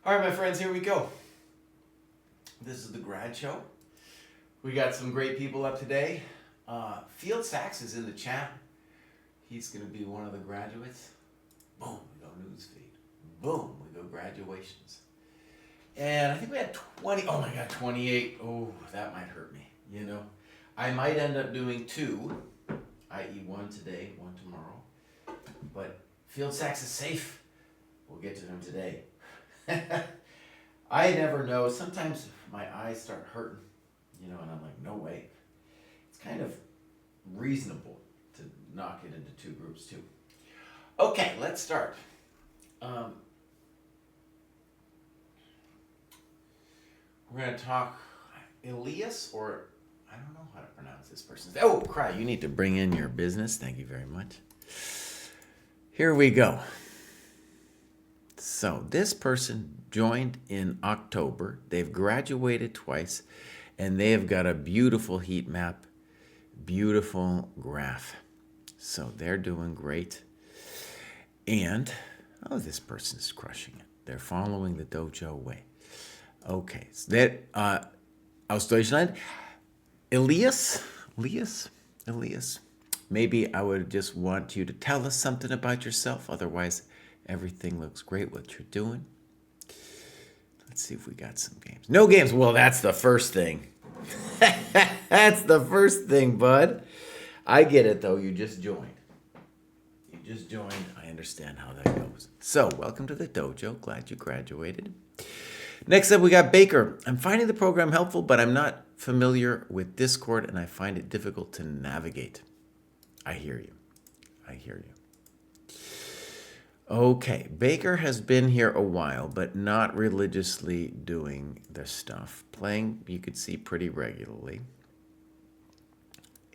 All right, my friends, here we go. This is the grad show. We got some great people up today. Field Sachs is in the chat. He's going to be one of the graduates. Boom, we go newsfeed. Boom, we go graduations. And I think we had 20. Oh my God, 28. Oh, that might hurt me. You know, I might end up doing two, i.e. one today, one tomorrow. But Field Sachs is safe. We'll get to them today. I never know. Sometimes my eyes start hurting, you know, and I'm like, no way. It's kind of reasonable to knock it into two groups too. Okay, let's start. We're going to talk Elias, or I don't know how to pronounce this person's name. Oh, Kraai, you need to bring in your business. Thank you very much. Here we go. So this person joined in October. They've graduated twice, and they have got a beautiful heat map, beautiful graph. So they're doing great. And, oh, this person's crushing it. They're following the dojo way. Okay, so that, aus Deutschland, Elias, maybe I would just want you to tell us something about yourself. Otherwise, everything looks great what you're doing. Let's see if we got some games. No games. Well, that's the first thing. That's the first thing, bud. I get it, though. You just joined. I understand how that goes. So, welcome to the dojo. Glad you graduated. Next up, we got Baker. I'm finding the program helpful, but I'm not familiar with Discord, and I find it difficult to navigate. I hear you. Okay, Baker has been here a while, but not religiously doing this stuff. Playing, you could see, pretty regularly.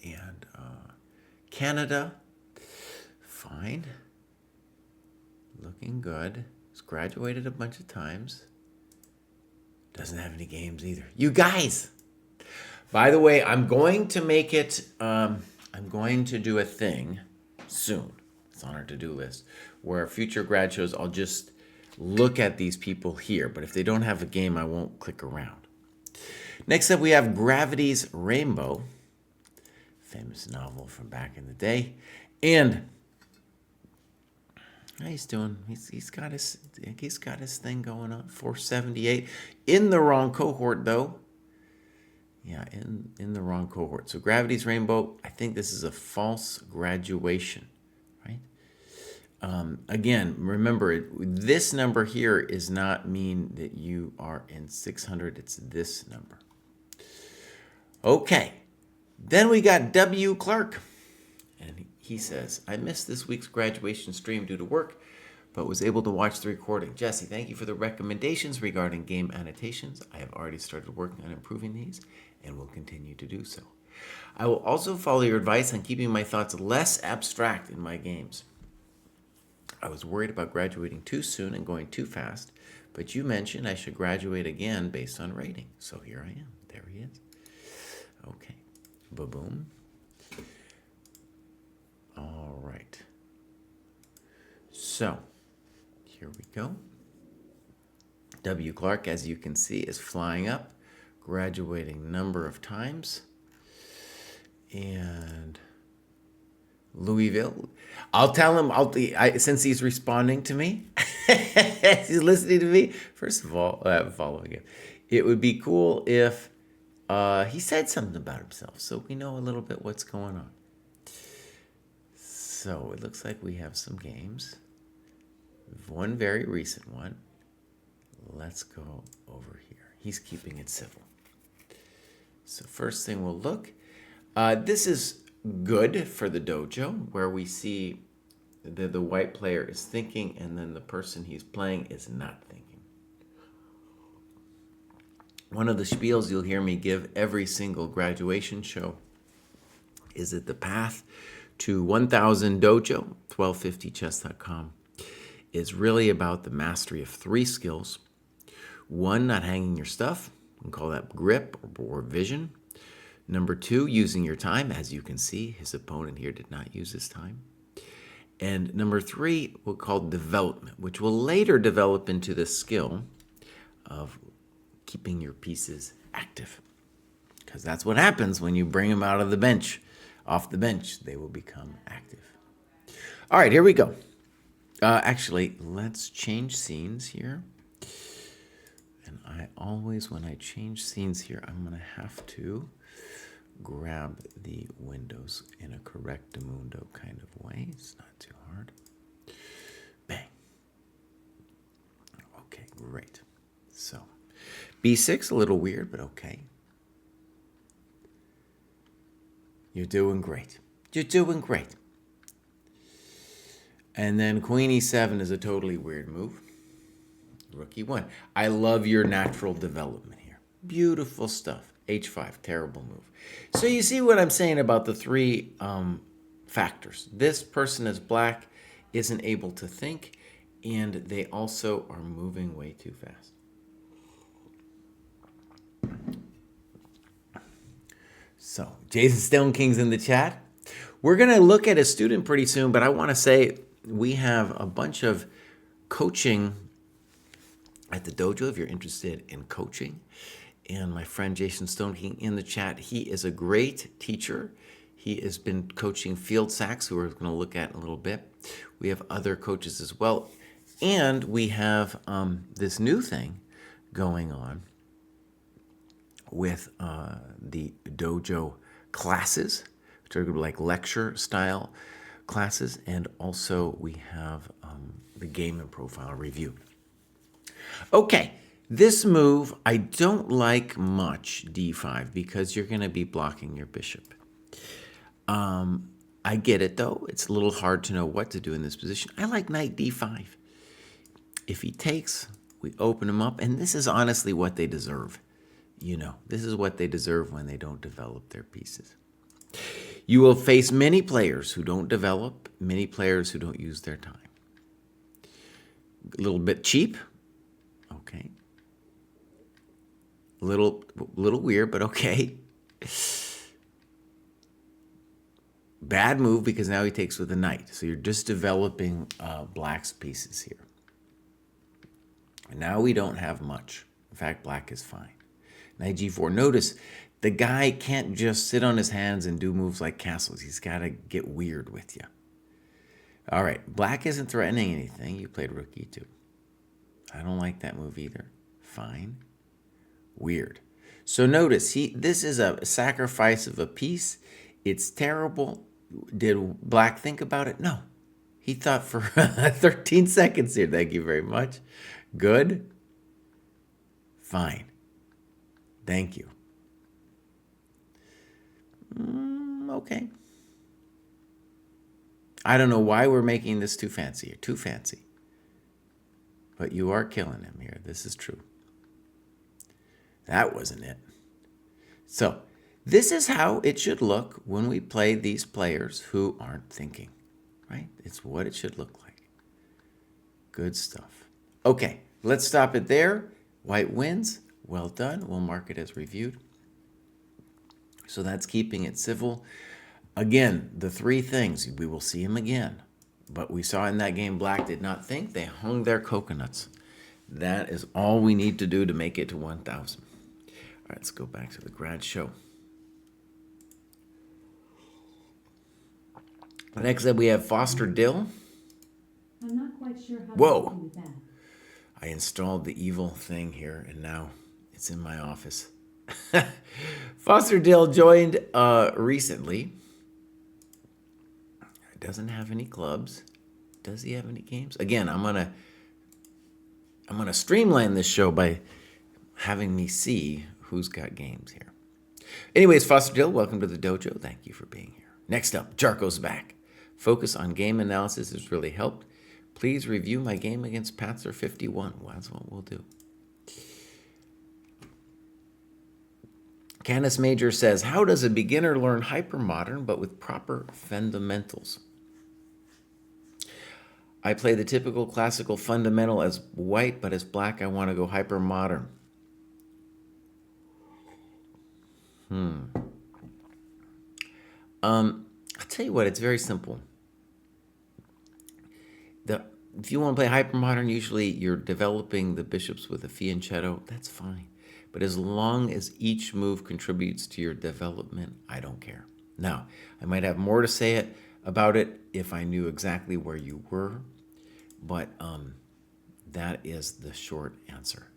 And Canada, fine. Looking good. He's graduated a bunch of times. Doesn't have any games either. You guys! By the way, I'm going to make it, I'm going to do a thing soon. It's on our to-do list, where future grad shows, I'll just look at these people here. But if they don't have a game, I won't click around. Next up, we have Gravity's Rainbow, famous novel from back in the day. And how he's doing? He's got his thing going on. 478 in the wrong cohort though. Yeah, in the wrong cohort. So Gravity's Rainbow. I think this is a false graduation, right? Again, remember this number here is not mean that you are in 600. It's this number. Okay, then we got W. Clark. And he says, I missed this week's graduation stream due to work, but was able to watch the recording. Jesse, thank you for the recommendations regarding game annotations. I have already started working on improving these and will continue to do so. I will also follow your advice on keeping my thoughts less abstract in my games. I was worried about graduating too soon and going too fast, but you mentioned I should graduate again based on rating. So here I am. There he is. Okay. Ba-boom. All right. So, here we go. W. Clark, as you can see, is flying up, graduating number of times. And Louisville, I'll tell him, since he's responding to me, he's listening to me, first of all, I'm following him. It would be cool if he said something about himself so we know a little bit what's going on. So it looks like we have some games. One very recent one. Let's go over here. He's keeping it civil. So first thing we'll look. This is good for the dojo, where we see the white player is thinking and then the person he's playing is not thinking. One of the spiels you'll hear me give every single graduation show is that the path to 1000 Dojo, 1250chess.com, is really about the mastery of three skills. One, not hanging your stuff. We can call that grip or vision. Number two, using your time. As you can see, his opponent here did not use his time. And number three, we'll call development, which will later develop into this skill of keeping your pieces active. Because that's what happens when you bring them out of the bench. Off the bench, they will become active. All right, here we go. Actually, let's change scenes here. And I always, when I change scenes here, I'm going to have to grab the windows in a correctamundo kind of way. It's not too hard. Bang. Okay, great. So, B6, a little weird, but okay. You're doing great. You're doing great. And then Queen E7 is a totally weird move. Rook E1. I love your natural development here. Beautiful stuff. H5, terrible move. So you see what I'm saying about the three factors. This person is black, isn't able to think, and they also are moving way too fast. So, Jason Stone King's in the chat. We're going to look at a student pretty soon, but I want to say we have a bunch of coaching at the dojo if you're interested in coaching. And my friend Jason Stone King in the chat, he is a great teacher. He has been coaching field sacks, who we're going to look at in a little bit. We have other coaches as well. And we have this new thing going on with the dojo classes, which are like lecture style classes. And also we have the game and profile review. Okay, this move I don't like much, D5, because you're going to be blocking your bishop. I get it, though. It's a little hard to know what to do in this position. I like knight D5. If he takes, we open him up, and this is honestly what they deserve. You know, this is what they deserve when they don't develop their pieces. You will face many players who don't develop, many players who don't use their time. A little bit cheap. Okay. A little weird, but okay. Bad move because now he takes with a knight. So you're just developing black's pieces here. And now we don't have much. In fact, black is fine. Knight G4. Notice the guy can't just sit on his hands and do moves like castles. He's got to get weird with you. All right. Black isn't threatening anything. You played rook E2. I don't like that move either. Fine. Weird. So notice, this is a sacrifice of a piece. It's terrible. Did black think about it? No. He thought for 13 seconds here. Thank you very much. Good. Fine. Thank you. Okay. I don't know why we're making this too fancy. Too fancy. But you are killing him here. This is true. That wasn't it. So, this is how it should look when we play these players who aren't thinking, right? It's what it should look like. Good stuff. Okay, let's stop it there. White wins. Well done. We'll mark it as reviewed. So that's keeping it civil. Again, the three things. We will see him again. But we saw in that game, black did not think. They hung their coconuts. That is all we need to do to make it to 1,000. All right, let's go back to the grad show. Next up, we have Foster Dill. I'm not quite sure how Whoa. to do that. I installed the evil thing here, and now it's in my office. Foster Dill joined recently. Doesn't have any clubs. Does he have any games? Again, I'm gonna streamline this show by having me see who's got games here. Anyways, Foster Dill, welcome to the dojo. Thank you for being here. Next up, Jarko's back. Focus on game analysis has really helped. Please review my game against Patzer 51. Well, that's what we'll do. Canis Major says, how does a beginner learn hypermodern but with proper fundamentals? I play the typical classical fundamental as white, but as black, I want to go hypermodern. I'll tell you what, it's very simple. If you want to play hypermodern, usually you're developing the bishops with a fianchetto. That's fine. But as long as each move contributes to your development, I don't care. Now, I might have more to say about it if I knew exactly where you were, but that is the short answer.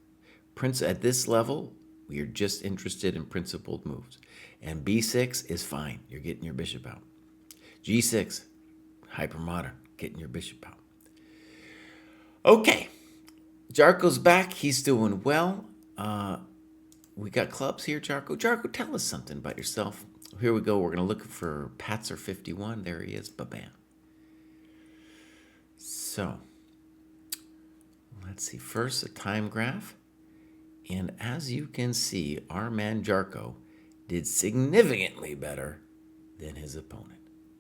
At this level, we are just interested in principled moves. And b6 is fine. You're getting your bishop out. g6, hypermodern, getting your bishop out. Okay, Jarko's back. He's doing well. We got clubs here, Jarko. Jarko, tell us something about yourself. Here we go. We're going to look for Patzer 51. There he is. Ba-bam. So, let's see. First, a time graph. And as you can see, our man Jarko did significantly better than his opponent.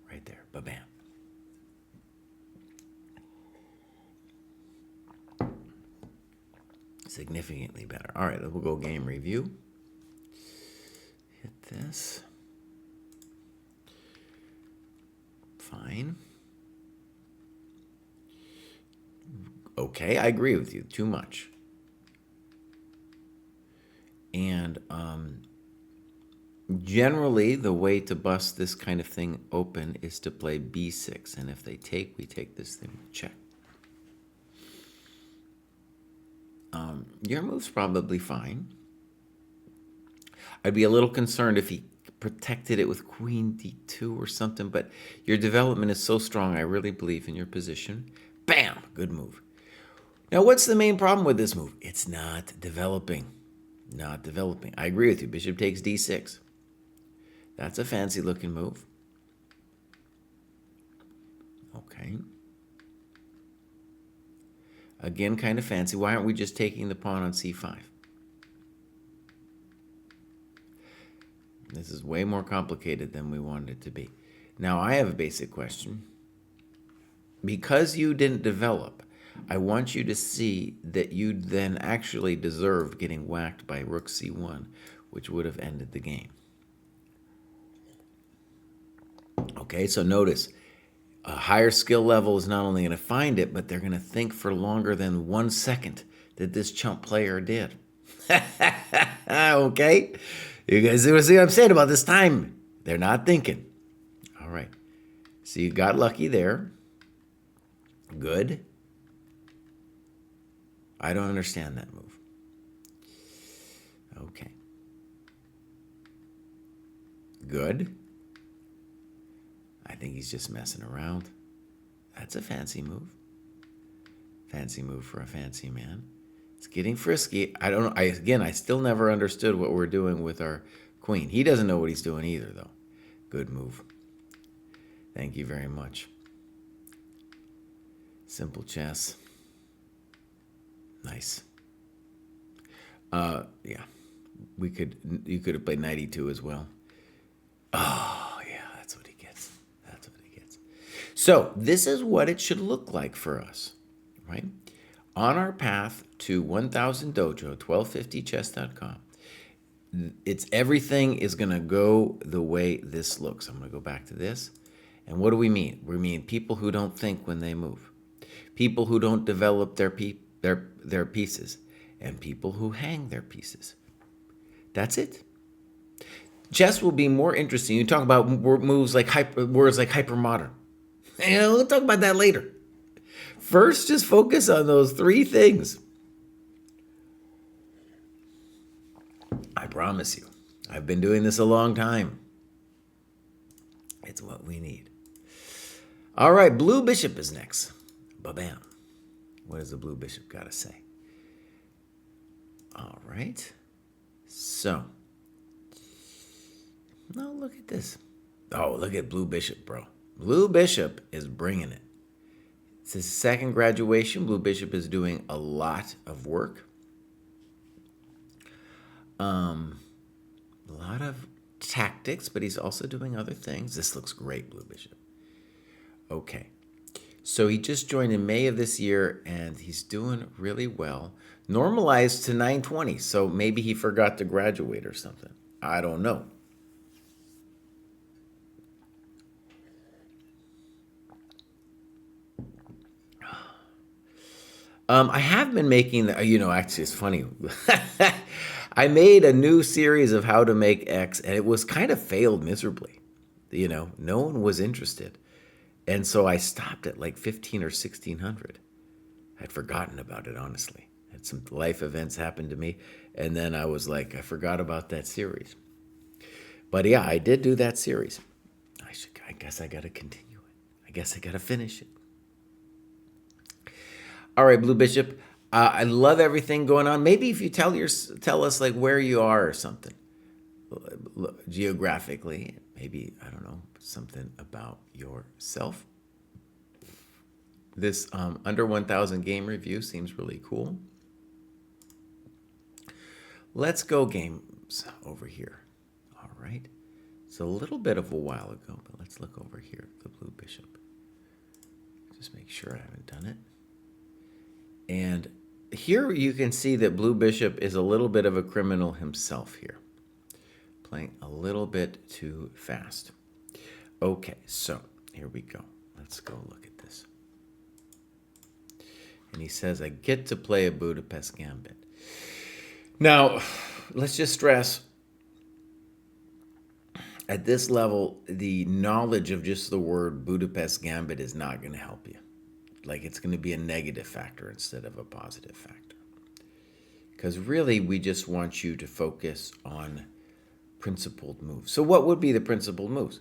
Right there. Ba-bam. Significantly better. All right, we'll go game review. Hit this. Fine. Okay, I agree with you. Too much. And generally, the way to bust this kind of thing open is to play b6. And if they take, we take this thing check. Your move's probably fine. I'd be a little concerned if he protected it with queen d2 or something, but your development is so strong, I really believe in your position. Bam! Good move. Now, what's the main problem with this move? It's not developing. Not developing. I agree with you. Bishop takes d6. That's a fancy-looking move. Okay. Again, kind of fancy. Why aren't we just taking the pawn on c5? This is way more complicated than we wanted it to be. Now, I have a basic question. Because you didn't develop, I want you to see that you then actually deserved getting whacked by rook c1, which would have ended the game. Okay, so notice, a higher skill level is not only going to find it, but they're going to think for longer than 1 second that this chump player did. Okay? You guys see what I'm saying about this time? They're not thinking. All right. So you got lucky there. Good. I don't understand that move. Okay. Good. I think he's just messing around. That's a fancy move. Fancy move for a fancy man. It's getting frisky. I don't know. I still never understood what we're doing with our queen. He doesn't know what he's doing either, though. Good move. Thank you very much. Simple chess. Nice. Yeah. You could have played knight e2 as well. Oh, yeah, that's what he gets. That's what he gets. So this is what it should look like for us, right? On our path to 1000 Dojo, 1250chess.com, everything is going to go the way this looks. I'm going to go back to this. And what do we mean? We mean people who don't think when they move, people who don't develop their pieces, and people who hang their pieces. That's it. Chess will be more interesting. You talk about words like hypermodern. We'll talk about that later. First, just focus on those 3 things. I promise you, I've been doing this a long time. It's what we need. All right, blue bishop is next. Ba-bam. What does the blue bishop got to say? All right. So, now look at this. Oh, look at blue bishop, bro. Blue bishop is bringing it. It's his second graduation. Blue bishop is doing a lot of work. A lot of tactics, but he's also doing other things. This looks great, blue bishop. Okay. So he just joined in May of this year, and he's doing really well. Normalized to 920, so maybe he forgot to graduate or something. I don't know. I have been making, actually, it's funny. I made a new series of how to make X, and it was kind of failed miserably. No one was interested. And so I stopped at like 15 or 1600. I'd forgotten about it, honestly. Had some life events happen to me, and then I was like, I forgot about that series. But yeah, I did do that series. I guess I got to continue it. I guess I got to finish it. All right, Blue Bishop. I love everything going on. Maybe if you tell us like where you are or something geographically, maybe I don't know, something about yourself. This under 1,000 game review seems really cool. Let's go games over here. All right. It's a little bit of a while ago, but let's look over here at the Blue Bishop. Just make sure I haven't done it. And here you can see that Blue Bishop is a little bit of a criminal himself here. Playing a little bit too fast. Okay, so here we go. Let's go look at this. And he says, I get to play a Budapest Gambit. Now, let's just stress, at this level, the knowledge of just the word Budapest Gambit is not going to help you. Like, it's going to be a negative factor instead of a positive factor. Because really, we just want you to focus on principled moves. So what would be the principled moves?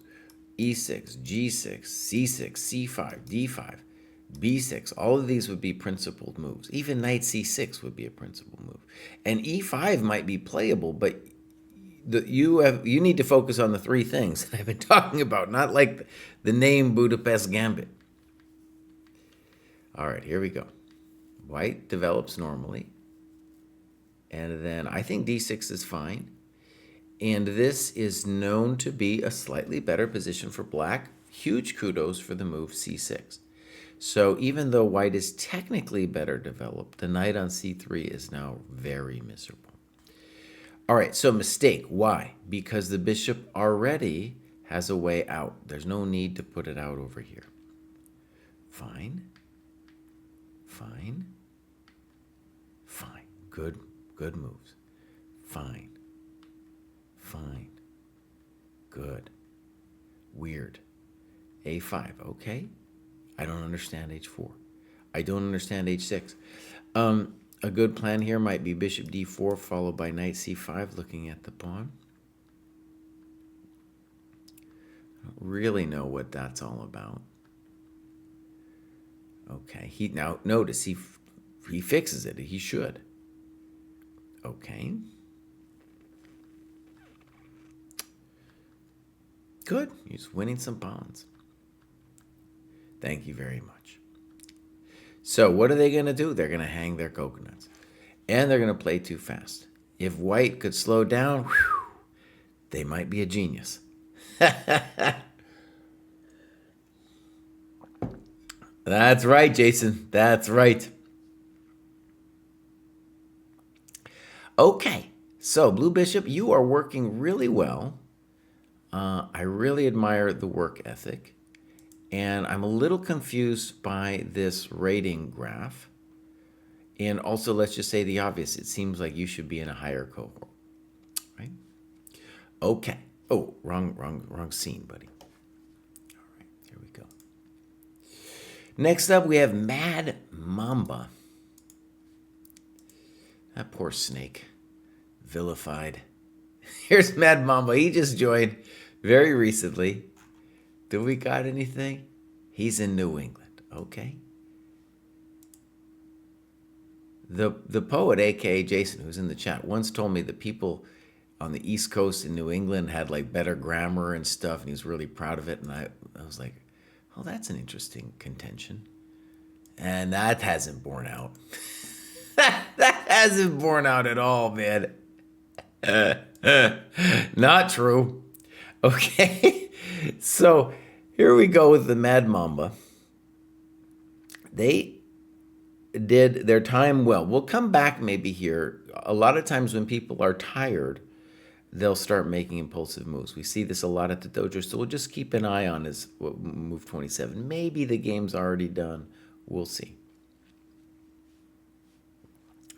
E6, G6, C6, C5, D5, B6. All of these would be principled moves. Even knight C6 would be a principled move. And E5 might be playable, but you need to focus on the three things that I've been talking about, not like the name Budapest Gambit. All right, here we go. White develops normally. And then I think D6 is fine. And this is known to be a slightly better position for black. Huge kudos for the move C6. So even though white is technically better developed, the knight on C3 is now very miserable. All right, so mistake. Why? Because the bishop already has a way out. There's no need to put it out over here. Fine. Fine. Fine. Good moves. Fine. Fine. Good. Weird. A5. Okay. I don't understand H4. I don't understand H6. A good plan here might be bishop D4 followed by knight C5 looking at the pawn. I don't really know what that's all about. Okay. Now notice he fixes it. He should. Okay. Good. He's winning some pawns. Thank you very much. So what are they going to do? They're going to hang their coconuts. And they're going to play too fast. If white could slow down, they might be a genius. That's right, Jason. That's right. Okay. So, Blue Bishop, you are working really well. I really admire the work ethic. And I'm a little confused by this rating graph. And also, let's just say the obvious. It seems like you should be in a higher cohort. Right? Okay. Oh, wrong scene, buddy. All right, here we go. Next up, we have Mad Mamba. That poor snake. Vilified. Here's Mad Mamba. He just joined very recently. Do we got anything? He's in New England. Okay. The poet, a.k.a. Jason, who's in the chat, once told me that people on the East Coast in New England had like better grammar and stuff, and he was really proud of it. And I was like, oh, that's an interesting contention. And that hasn't borne out. That hasn't borne out at all, man. Not true. Okay. So here we go with the Mad Mamba. They did their time well. We'll come back maybe here. A lot of times when people are tired, they'll start making impulsive moves. We see this a lot at the dojo, so we'll just keep an eye on his move 27. Maybe the game's already done. We'll see.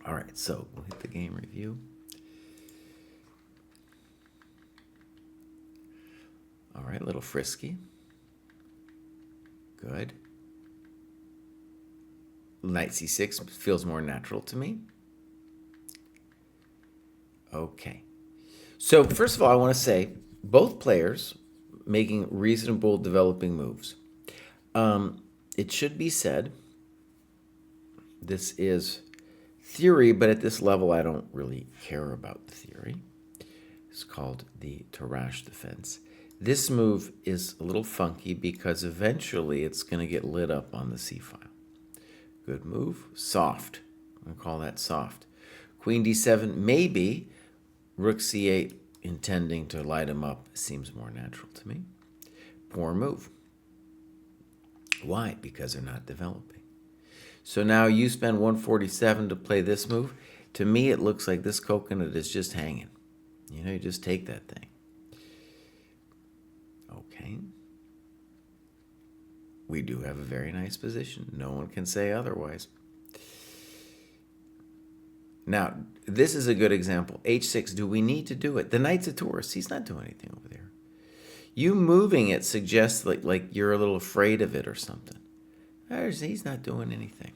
All right, so we'll hit the game review. All right, a little frisky. Good. Knight c6 feels more natural to me. Okay. So first of all, I want to say both players making reasonable developing moves. It should be said, this is theory, but at this level, I don't really care about the theory. It's called the Tarrasch defense. This move is a little funky because eventually it's going to get lit up on the c file. Good move. Soft. I'm going to call that soft. Queen d7, maybe. Rook c8, intending to light him up, seems more natural to me. Poor move. Why? Because they're not developing. So now you spend 147 to play this move. To me, it looks like this coconut is just hanging. You know, you just take that thing. Okay. We do have a very nice position. No one can say otherwise. Now, this is a good example. H6, do we need to do it? The knight's a Taurus. He's not doing anything over there. You moving it suggests like you're a little afraid of it or something. He's not doing anything.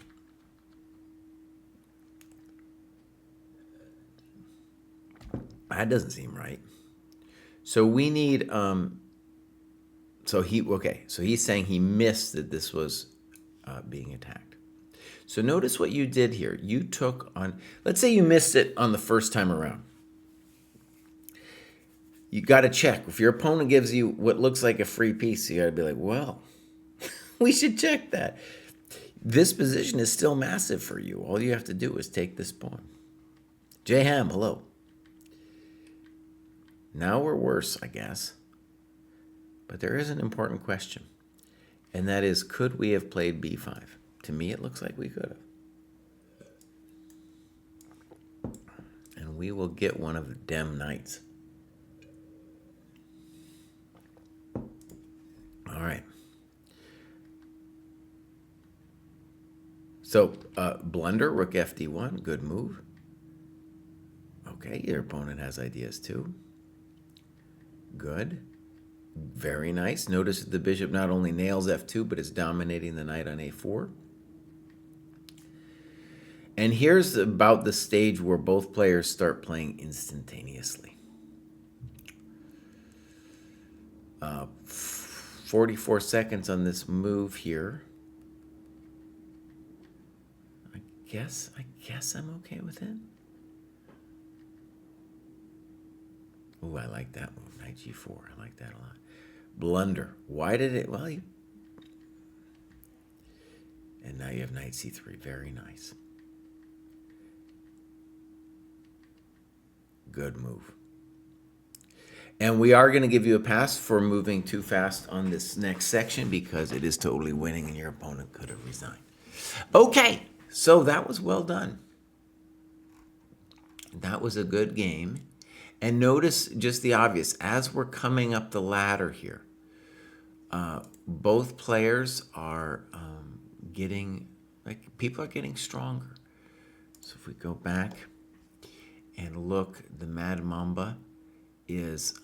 That doesn't seem right. So we need, so he's saying he missed that this was being attacked. So notice what you did here. You took on, let's say you missed it on the first time around. You got to check. If your opponent gives you what looks like a free piece, you got to be like, well, we should check that. This position is still massive for you. All you have to do is take this pawn. J Ham, hello. Now we're worse, I guess. But there is an important question. And that is, could we have played b5? To me, it looks like we could have. And we will get one of the dem knights. All right. So, blunder, rook fd1, good move. Okay, your opponent has ideas too. Good. Very nice. Notice that the bishop not only nails f2, but is dominating the knight on a4. And here's about the stage where both players start playing instantaneously. 44 seconds on this move here. I guess I'm okay with it. Ooh, I like that move. Knight g4. I like that a lot. Blunder. Why did it? Well, and now you have knight c3. Very nice. Good move. And we are going to give you a pass for moving too fast on this next section because it is totally winning and your opponent could have resigned. Okay, so that was well done. That was a good game. And notice just the obvious. As we're coming up the ladder here, both players are people are getting stronger. So if we go back and look, the Mad Mamba is,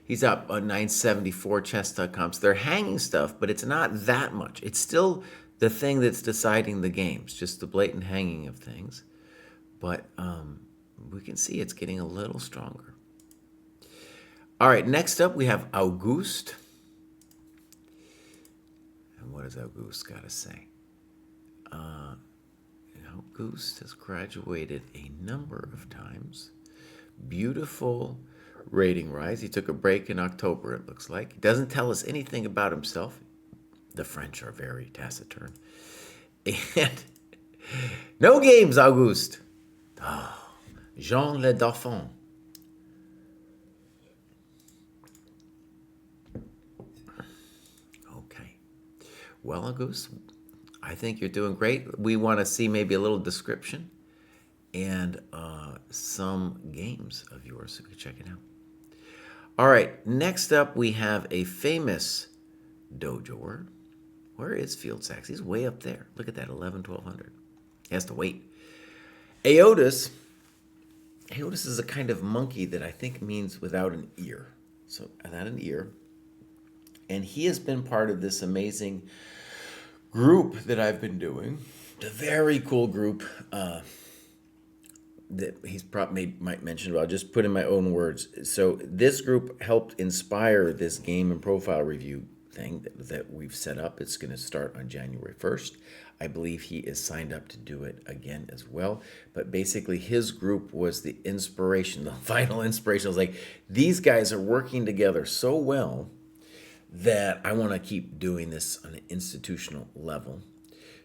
he's up on 974 chess.com. So they're hanging stuff, but it's not that much. It's still the thing that's deciding the games, just the blatant hanging of things. But we can see it's getting a little stronger. All right, next up we have Auguste. And what does Auguste got to say? Auguste has graduated a number of times. Beautiful rating rise. He took a break in October, it looks like. He doesn't tell us anything about himself. The French are very taciturn. And no games, Auguste. Oh, Jean le Dauphin. Okay. Well, Auguste, I think you're doing great. We want to see maybe a little description and some games of yours, so we can check it out. All right, next up we have a famous dojoer, Where is Field Sachs? He's way up there. Look at that, 11, 1200. He has to wait. Aotus is a kind of monkey that I think means without an ear. So, without an ear. And he has been part of this amazing group that I've been doing. A very cool group that he's probably might mention, but I'll just put in my own words. So this group helped inspire this game and profile review thing that we've set up. It's going to start on January 1st. I believe he is signed up to do it again as well. But basically his group was the inspiration, the final inspiration. I was like, these guys are working together so well that I want to keep doing this on an institutional level.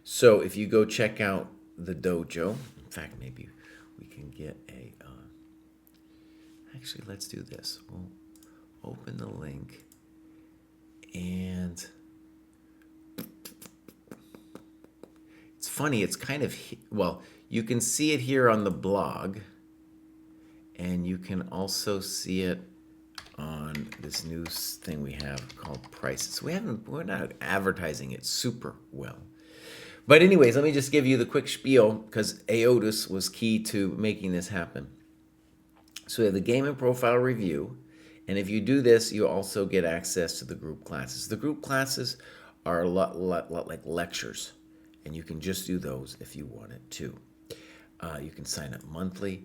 So if you go check out the dojo, in fact, maybe we can get a, actually, let's do this. We'll open the link and it's funny, it's kind of, well, you can see it here on the blog and you can also see it on this new thing we have called Prices. We're not advertising it super well. But anyways, let me just give you the quick spiel because Aotus was key to making this happen. So we have the game and profile review. And if you do this, you also get access to the group classes. The group classes are a lot like lectures. And you can just do those if you wanted to. You can sign up monthly,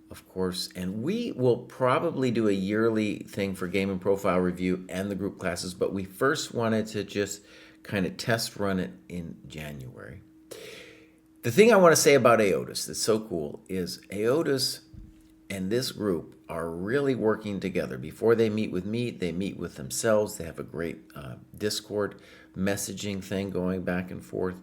of course. And we will probably do a yearly thing for game and profile review and the group classes. But we first wanted to just kind of test run it in January. The thing I want to say about Aotus that's so cool is Aotus and this group are really working together. Before they meet with me, they meet with themselves. They have a great Discord messaging thing going back and forth.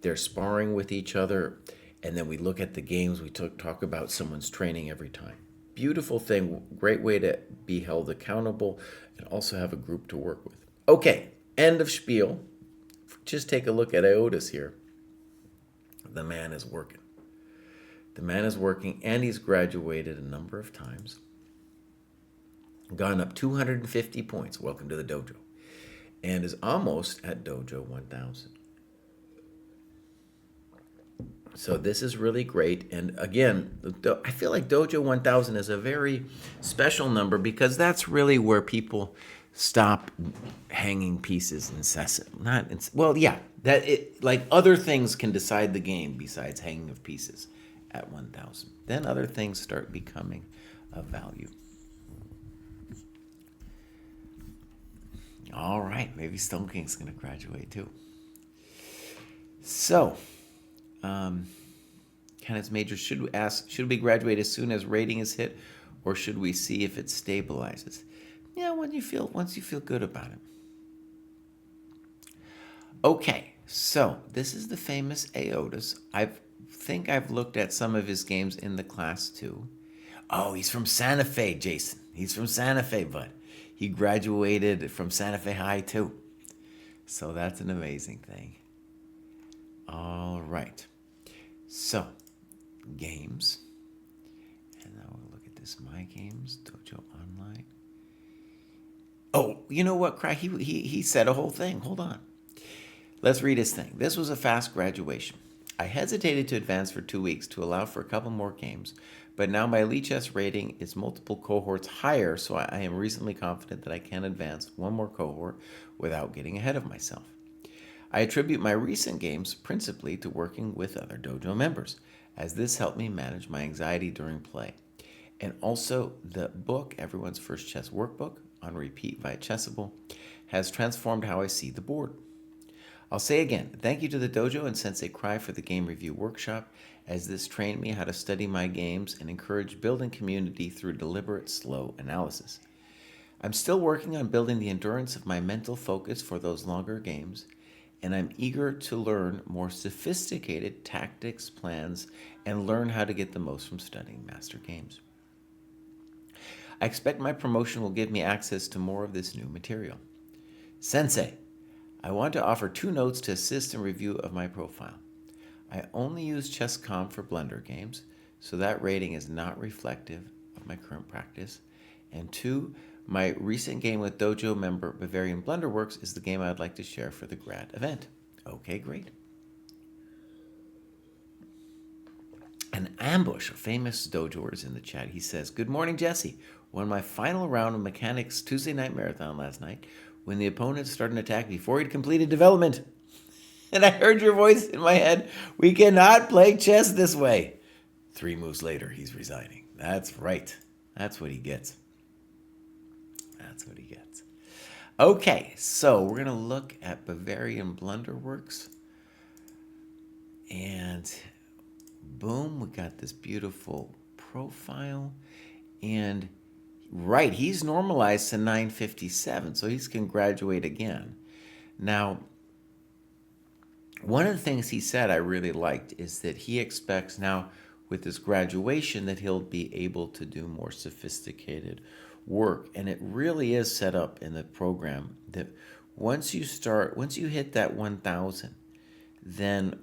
They're sparring with each other. And then we look at the games. We talk about someone's training every time. Beautiful thing. Great way to be held accountable and also have a group to work with. Okay, end of spiel. Just take a look at Aotus here. The man is working. The man is working, and he's graduated a number of times. Gone up 250 points. Welcome to the dojo. And is almost at Dojo 1000. So this is really great. And again, I feel like Dojo 1000 is a very special number because that's really where people stop hanging pieces like other things can decide the game besides hanging of pieces at 1000. Then other things start becoming of value. All right, maybe Stone King's going to graduate too. So, Kenneth's major should we graduate as soon as rating is hit, or should we see if it stabilizes? Yeah, once you feel good about it. Okay, so this is the famous Aotus. I think I've looked at some of his games in the class too. Oh, he's from Santa Fe, Jason. He's from Santa Fe, bud. He graduated from Santa Fe High too. So that's an amazing thing. All right. So, games. And now we'll look at this. My Games, Dojo Online. Oh, you know what, Kraai? He said a whole thing. Hold on. Let's read his thing. This was a fast graduation. I hesitated to advance for 2 weeks to allow for a couple more games, but now my Lichess rating is multiple cohorts higher, so I am reasonably confident that I can advance one more cohort without getting ahead of myself. I attribute my recent games principally to working with other dojo members, as this helped me manage my anxiety during play. And also, the book, Everyone's First Chess Workbook, on repeat via Chessable, has transformed how I see the board. I'll say again, thank you to the dojo and Sensei Kraai for the game review workshop, as this trained me how to study my games and encourage building community through deliberate, slow analysis. I'm still working on building the endurance of my mental focus for those longer games, and I'm eager to learn more sophisticated tactics, plans, and learn how to get the most from studying master games. I expect my promotion will give me access to more of this new material. Sensei, I want to offer 2 notes to assist in review of my profile. I only use ChessCom for Blender games, so that rating is not reflective of my current practice. And 2, my recent game with dojo member Bavarian Blunderworks is the game I'd like to share for the grad event. Okay, great. An ambush, a famous dojoer is in the chat. He says, "Good morning, Jesse. Won my final round of mechanics Tuesday night marathon last night when the opponent started an attack before he'd completed development. And I heard your voice in my head. We cannot play chess this way." 3 moves later, he's resigning. That's right. That's what he gets. That's what he gets. Okay, so we're going to look at Bavarian Blunderworks. And boom, we got this beautiful profile. And right, he's normalized to 957, so he can graduate again. Now, one of the things he said I really liked is that he expects now with this graduation that he'll be able to do more sophisticated work. And it really is set up in the program that once you hit that 1000, then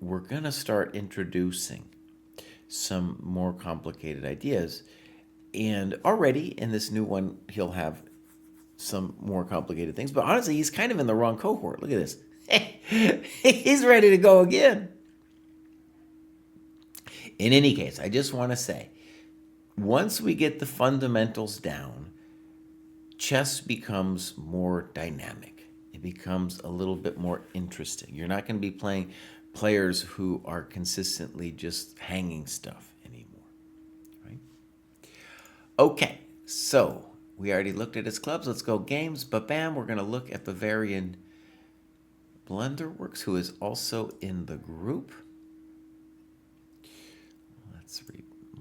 we're going to start introducing some more complicated ideas. And already in this new one, he'll have some more complicated things. But honestly, he's kind of in the wrong cohort. Look at this. He's ready to go again. In any case, I just want to say, once we get the fundamentals down, chess becomes more dynamic. It becomes a little bit more interesting. You're not going to be playing players who are consistently just hanging stuff anymore, right? Okay, so we already looked at his clubs. Let's go games. Bam, we're going to look at Bavarian Blunderworks, who is also in the group. Let's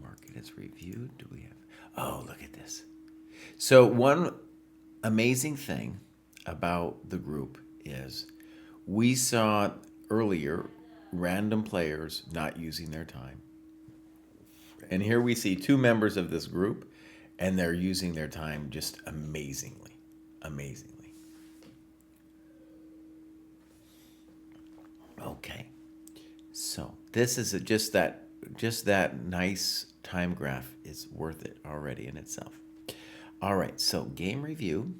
mark it as reviewed. Do we have? Oh, look at this. So one amazing thing about the group is we saw earlier random players not using their time. And here we see 2 members of this group, and they're using their time just amazingly. Amazingly. Okay. So this is just that nice time graph is worth it already in itself. All right, so game review.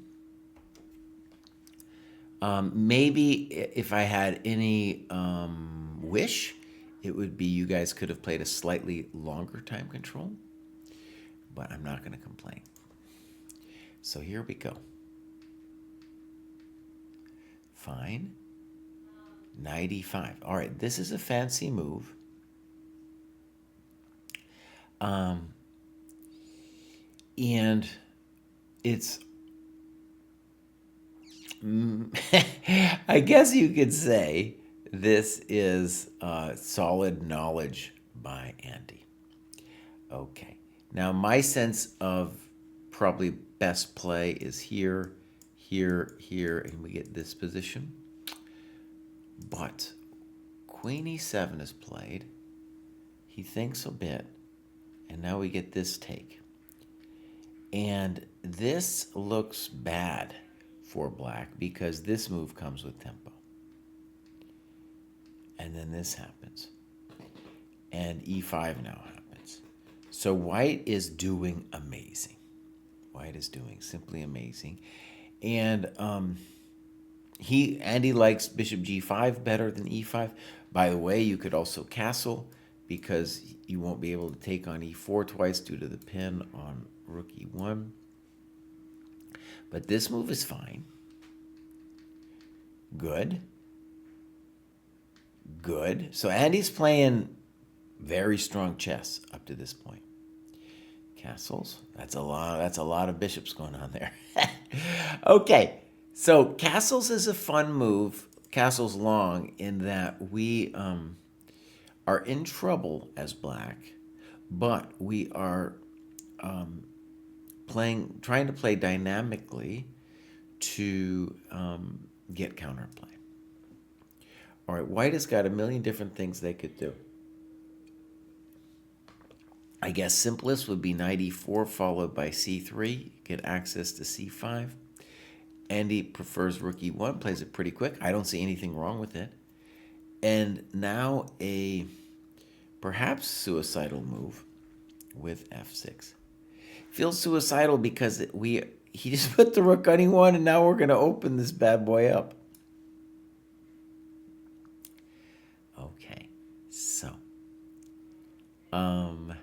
Maybe if I had any wish, it would be you guys could have played a slightly longer time control, but I'm not going to complain. So here we go. Fine. 95. All right, this is a fancy move. And it's, I guess you could say this is solid knowledge by Andy. Okay. Now, my sense of probably best play is here, here, here, and we get this position. But Queen E7 is played. He thinks a bit, and now we get this take. And this looks bad for black because this move comes with tempo. And then this happens. And E5 now happens. So white is doing amazing. White is doing simply amazing. And Andy likes bishop G5 better than E5. By the way, you could also castle because you won't be able to take on E4 twice due to the pin on rook E1. But this move is fine. Good. Good. So Andy's playing very strong chess up to this point. Castles. That's a lot of bishops going on there. Okay. So castles is a fun move. Castles long in that we are in trouble as black, but we are trying to play dynamically to get counterplay. All right, white has got a million different things they could do. I guess simplest would be knight e4 followed by c3, get access to c5. Andy prefers rook e1, plays it pretty quick. I don't see anything wrong with it. And now a perhaps suicidal move with f6. Feels suicidal because he just put the rook on e1, and now we're going to open this bad boy up. Um,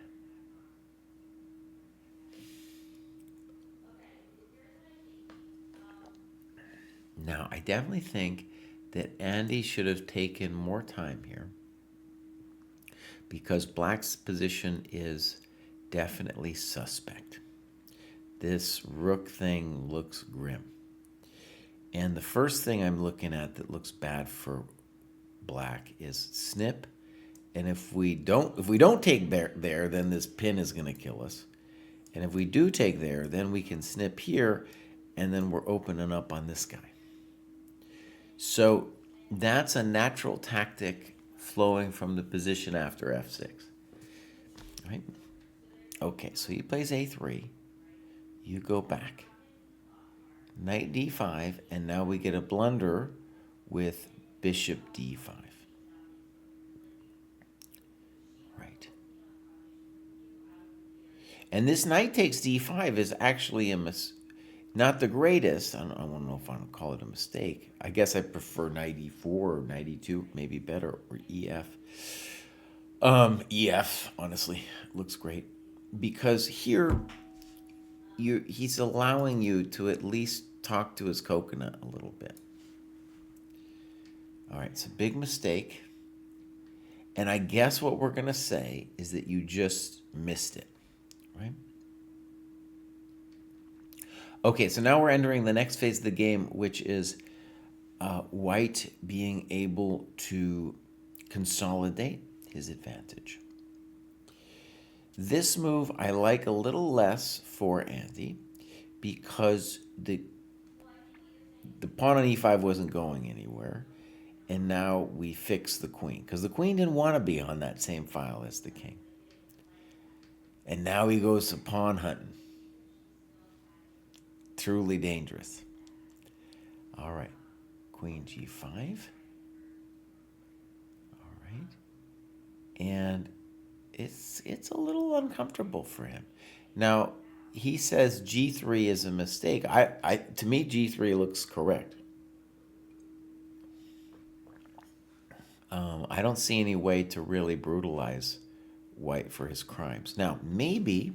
Now, I definitely think that Andy should have taken more time here because Black's position is definitely suspect. This rook thing looks grim. And the first thing I'm looking at that looks bad for Black is snip. And if we don't take there, then this pin is going to kill us. And if we do take there, then we can snip here, and then we're opening up on this guy. So that's a natural tactic flowing from the position after f6. Right? Okay, so he plays a3. You go back. Knight d5, and now we get a blunder with bishop d5. Right. And this knight takes d5 is actually not the greatest. I don't know if I want to call it a mistake. I guess I prefer knight e4 or knight e2, maybe better, or ef. Ef, honestly, looks great. Because here, he's allowing you to at least talk to his coconut a little bit. All right, it's a big mistake. And I guess what we're going to say is that you just missed it, right? Okay, so now we're entering the next phase of the game, which is White being able to consolidate his advantage. This move I like a little less for Andy because the pawn on e5 wasn't going anywhere, and now we fix the queen because the queen didn't want to be on that same file as the king. And now he goes to pawn hunting. Truly dangerous. All right, queen g5. All right, and it's a little uncomfortable for him. Now he says g3 is a mistake. To me g3 looks correct. I don't see any way to really brutalize White for his crimes. Now maybe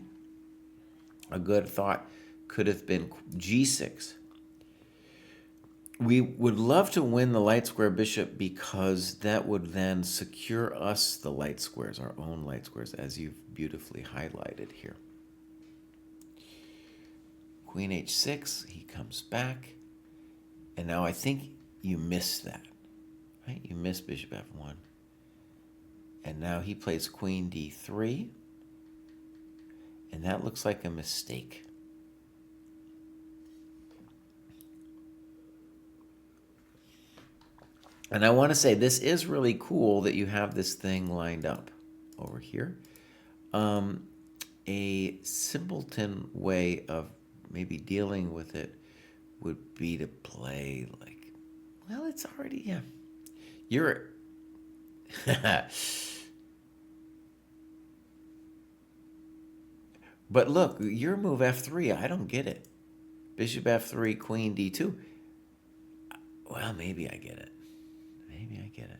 a good thought could have been g6. We would love to win the light square bishop because that would then secure us the light squares, our own light squares, as you've beautifully highlighted here. Queen h6, he comes back. And now I think you missed that, right? You missed bishop f1. And now he plays queen d3. And that looks like a mistake. And I want to say this is really cool that you have this thing lined up over here. A simpleton way of maybe dealing with it would be to play like, well, it's already, yeah. You're, but look, your move f3, I don't get it. Bishop f3, queen d2. Well, maybe I get it. Maybe I get it.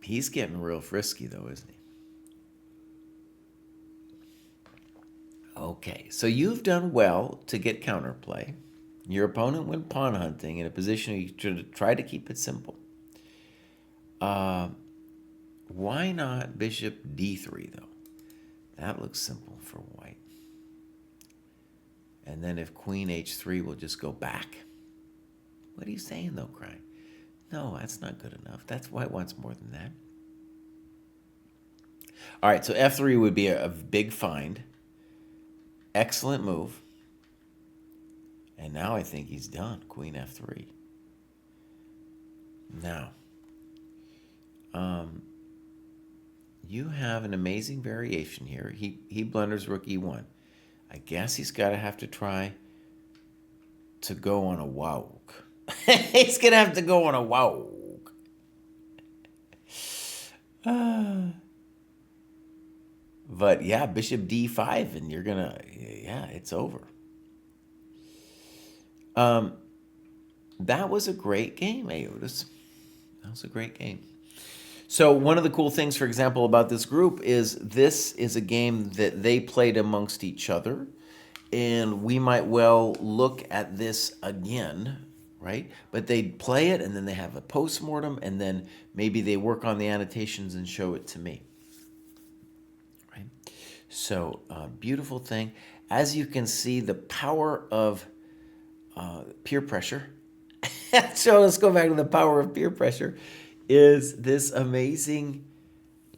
He's getting real frisky though, isn't he? Okay, so you've done well to get counterplay. Your opponent went pawn hunting in a position you should try to keep it simple. Why not bishop d3 though? That looks simple for White. And then if queen h3, we'll just go back. What are you saying though, Kraai? No, that's not good enough. That's White wants more than that. All right, so f3 would be a big find. Excellent move. And now I think he's done. Queen f3. Now, you have an amazing variation here. He blunders rook e1. I guess he's got to have to try to go on a walk. He's going to have to go on a walk. But yeah, bishop d5, and you're going to, yeah, it's over. That was a great game, Aotis. That was a great game. So one of the cool things, for example, about this group is this is a game that they played amongst each other. And we might well look at this again, right? But they play it and then they have a postmortem and then maybe they work on the annotations and show it to me. Right? So, beautiful thing. As you can see, the power of peer pressure. So let's go back to the power of peer pressure is this amazing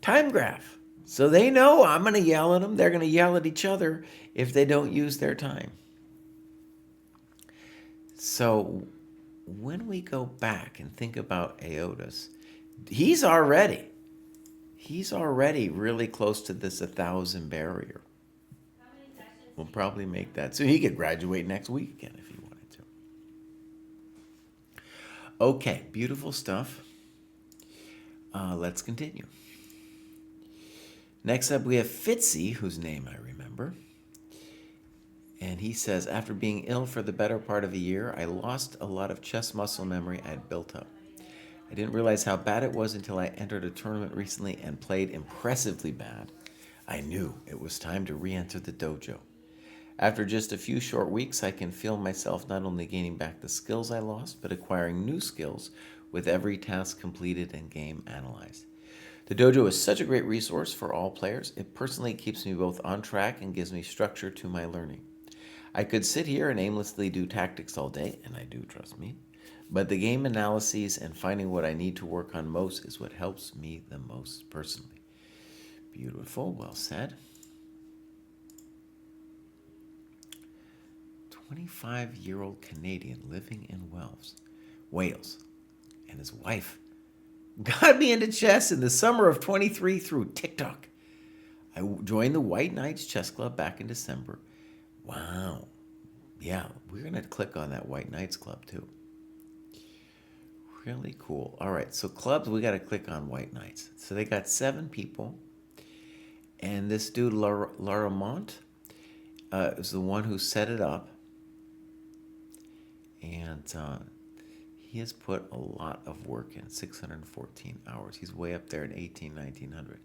time graph. So they know I'm going to yell at them. They're going to yell at each other if they don't use their time. So when we go back and think about Aotis, he's already really close to this 1,000 barrier. We'll probably make that. So he could graduate next week again if he wanted to. Okay, beautiful stuff. Let's continue. Next up, we have Fitzy, whose name I remember. And he says, after being ill for the better part of a year, I lost a lot of chess muscle memory I had built up. I didn't realize how bad it was until I entered a tournament recently and played impressively bad. I knew it was time to re-enter the dojo. After just a few short weeks, I can feel myself not only gaining back the skills I lost, but acquiring new skills with every task completed and game analyzed. The dojo is such a great resource for all players. It personally keeps me both on track and gives me structure to my learning. I could sit here and aimlessly do tactics all day, and I do, trust me. But the game analyses and finding what I need to work on most is what helps me the most personally. Beautiful, well said. 25-year-old Canadian living in Wales, and his wife got me into chess in the summer of 23 through TikTok. I joined the White Knights Chess Club back in December. Wow. Yeah, we're going to click on that White Knights Club too. Really cool. All right, so clubs, we got to click on White Knights. So they got 7 people. And this dude, Laramont, is the one who set it up. And he has put a lot of work in, 614 hours. He's way up there in 1900.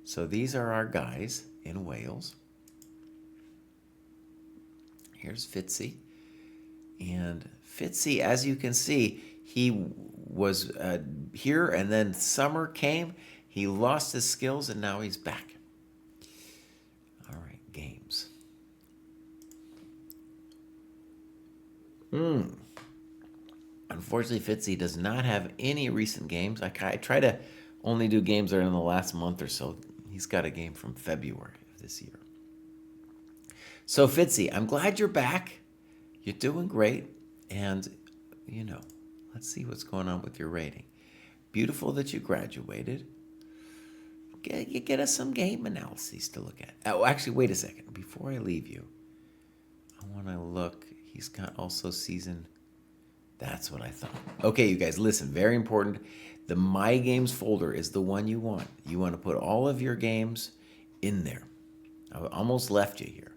So these are our guys in Wales. Here's Fitzy. And Fitzy, as you can see, he was here and then summer came. He lost his skills and now he's back. All right, games. Unfortunately, Fitzy does not have any recent games. I try to only do games that are in the last month or so. He's got a game from February of this year. So, Fitzy, I'm glad you're back. You're doing great. And, let's see what's going on with your rating. Beautiful that you graduated. Get us some game analyses to look at. Oh, actually, wait a second. Before I leave you, I want to look. He's got also season. That's what I thought. Okay, you guys, listen. Very important. The My Games folder is the one you want. You want to put all of your games in there. I almost left you here.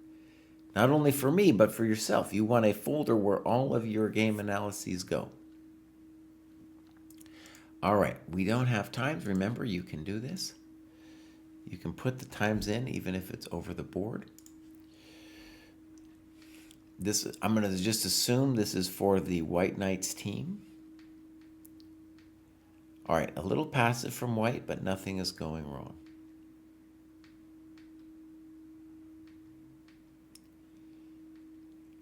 Not only for me, but for yourself. You want a folder where all of your game analyses go. All right, we don't have times. Remember, you can do this. You can put the times in even if it's over the board. I'm going to just assume this is for the White Knights team. All right, a little passive from White, but nothing is going wrong.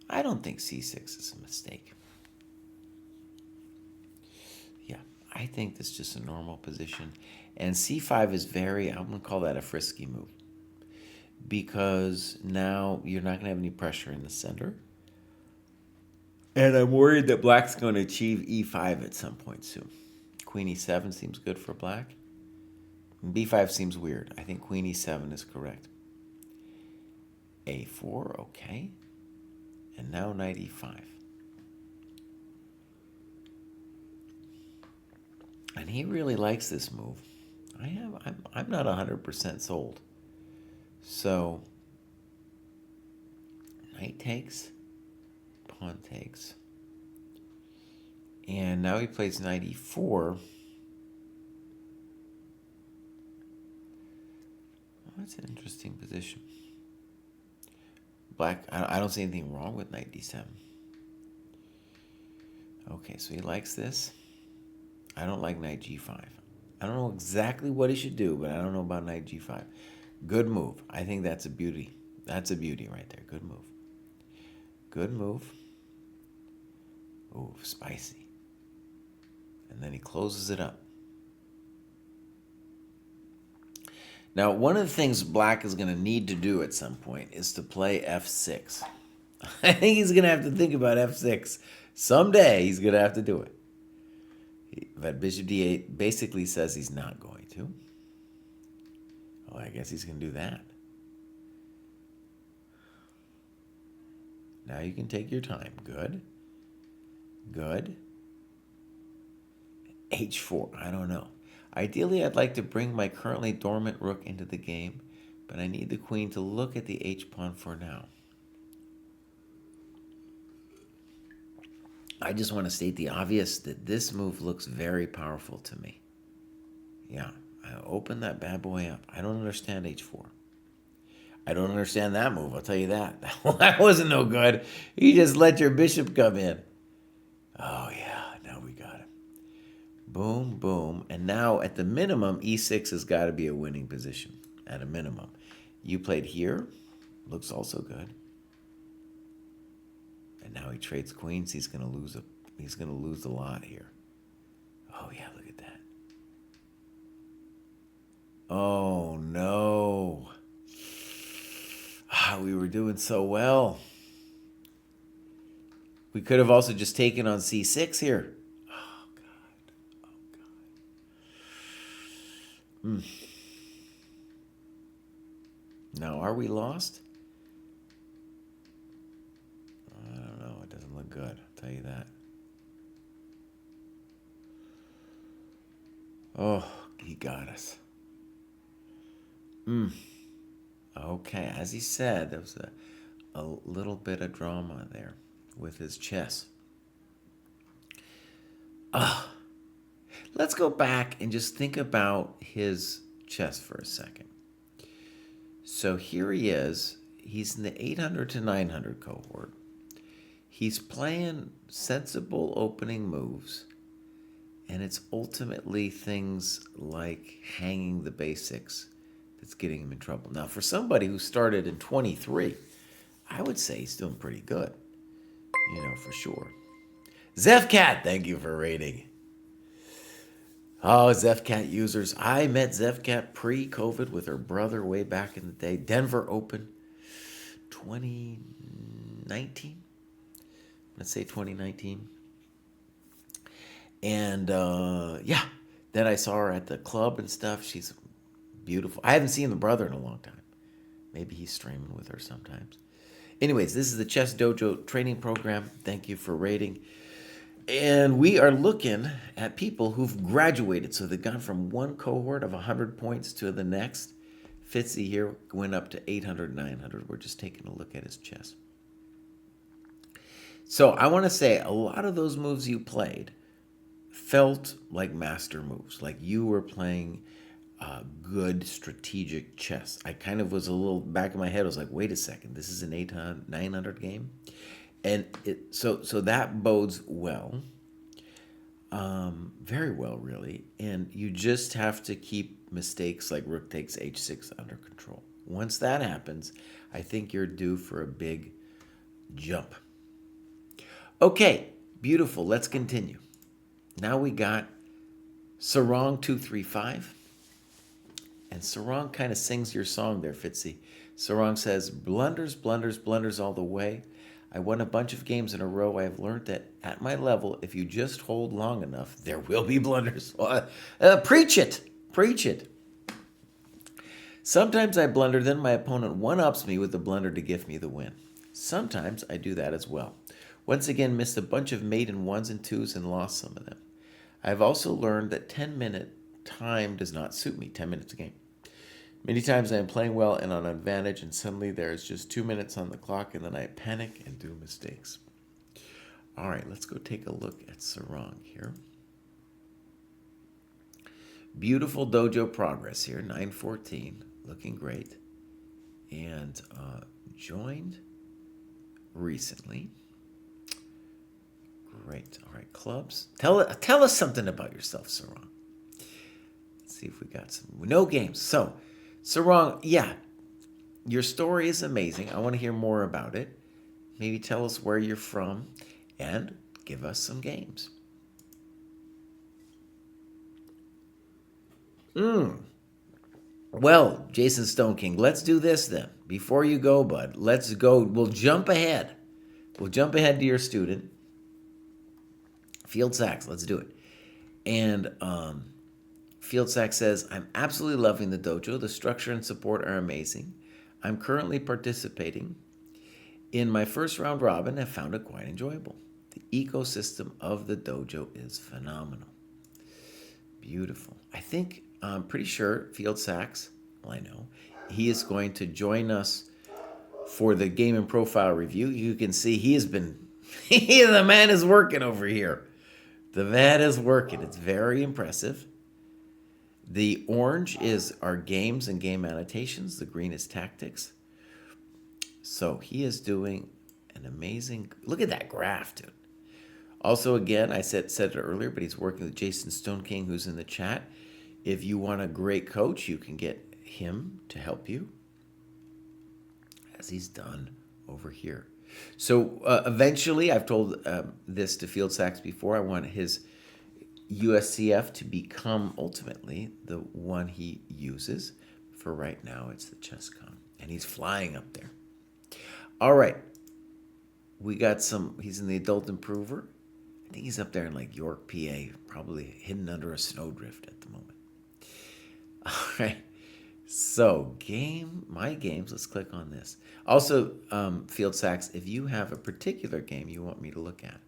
I don't think C6 is a mistake. Yeah, I think this is just a normal position. And C5 is I'm going to call that a frisky move. Because now you're not going to have any pressure in the center. And I'm worried that Black's going to achieve E5 at some point soon. Queen E7 seems good for Black. B5 seems weird. I think Queen E7 is correct. A4, okay. And now Knight E5. And he really likes this move. I'm not 100% sold. So, Knight takes, pawn takes. And now he plays Knight E4. That's an interesting position. Black, I don't see anything wrong with knight d7. Okay, so he likes this. I don't like knight g5. I don't know exactly what he should do, but I don't know about knight g5. Good move. I think that's a beauty. That's a beauty right there. Good move. Good move. Ooh, spicy. And then he closes it up. Now, one of the things Black is going to need to do at some point is to play f6. I think he's going to have to think about f6. Someday he's going to have to do it. But bishop d8 basically says he's not going to. Oh, I guess he's going to do that. Now you can take your time. Good. Good. h4. I don't know. Ideally, I'd like to bring my currently dormant rook into the game, but I need the queen to look at the h-pawn for now. I just want to state the obvious that this move looks very powerful to me. Yeah, I open that bad boy up. I don't understand h4. I don't understand that move, I'll tell you that. That wasn't no good. You just let your bishop come in. Oh, yeah, now we got him. Boom, boom. And now, at the minimum, e6 has got to be a winning position. At a minimum. You played here. Looks also good. And now he trades queens. He's going to lose a lot here. Oh, yeah, look at that. Oh, no. Ah, we were doing so well. We could have also just taken on c6 here. Oh, God. Oh, God. Now, are we lost? I don't know. It doesn't look good. I'll tell you that. Oh, he got us. Okay, as he said, there was a little bit of drama there with his chess. Let's go back and just think about his chess for a second. So here he is. He's in the 800 to 900 cohort. He's playing sensible opening moves, and it's ultimately things like hanging the basics that's getting him in trouble. Now, for somebody who started in 23, I would say he's doing pretty good, for sure. Zefcat, thank you for rating. Oh, Zefcat users. I met Zefcat pre-COVID with her brother way back in the day. Denver Open, 2019. Let's say 2019. And, then I saw her at the club and stuff. She's beautiful. I haven't seen the brother in a long time. Maybe he's streaming with her sometimes. Anyways, this is the Chess Dojo Training Program. Thank you for rating. And we are looking at people who've graduated. So they've gone from one cohort of 100 points to the next. Fitzy here went up to 800, 900. We're just taking a look at his chess. So I want to say a lot of those moves you played felt like master moves. Like you were playing good strategic chess. I kind of was a little back in my head. I was like, wait a second, this is an 800, 900 game. And so that bodes well, very well, really. And you just have to keep mistakes like rook takes h6 under control. Once that happens, I think you're due for a big jump. Okay, beautiful. Let's continue. Now we got Sarong 235. And Sarong kind of sings your song there, Fitzy. Sarong says, blunders, blunders, blunders all the way. I won a bunch of games in a row. I have learned that at my level, if you just hold long enough, there will be blunders. Preach it. Preach it. Sometimes I blunder, then my opponent one-ups me with the blunder to give me the win. Sometimes I do that as well. Once again, missed a bunch of maiden ones and twos and lost some of them. I've also learned that 10-minute time does not suit me, 10 minutes a game. Many times I am playing well and on advantage, and suddenly there is just 2 minutes on the clock, and then I panic and do mistakes. All right, let's go take a look at Sarong here. Beautiful dojo progress here, 914. looking great. And joined recently. Great. All right, clubs. Tell us something about yourself, Sarang. Let's see if we got some. No games. So, Sarang, yeah, your story is amazing. I want to hear more about it. Maybe tell us where you're from and give us some games. Well, Jason Stone King, let's do this then. Before you go, bud, let's go. We'll jump ahead. We'll jump ahead to your student. Field Sachs, let's do it. And Field Sachs says, I'm absolutely loving the dojo. The structure and support are amazing. I'm currently participating in my first round robin and found it quite enjoyable. The ecosystem of the dojo is phenomenal. Beautiful. I'm pretty sure Field Sachs, well, I know, he is going to join us for the game and profile review. You can see he has been, the man is working over here. The man is working. It's very impressive. The orange is our games and game annotations. The green is tactics. So he is doing an amazing, look at that graph, dude. Also, again, I said it earlier, but he's working with Jason Stone King, who's in the chat. If you want a great coach, you can get him to help you, as he's done over here. So eventually, I've told this to Field Sachs before, I want his USCF to become ultimately the one he uses. For right now, it's the ChessCon, and he's flying up there. All right, we got he's in the Adult Improver. I think he's up there in like York, PA, probably hidden under a snowdrift at the moment. All right, so my games, let's click on this. Also, Field Sachs, if you have a particular game you want me to look at,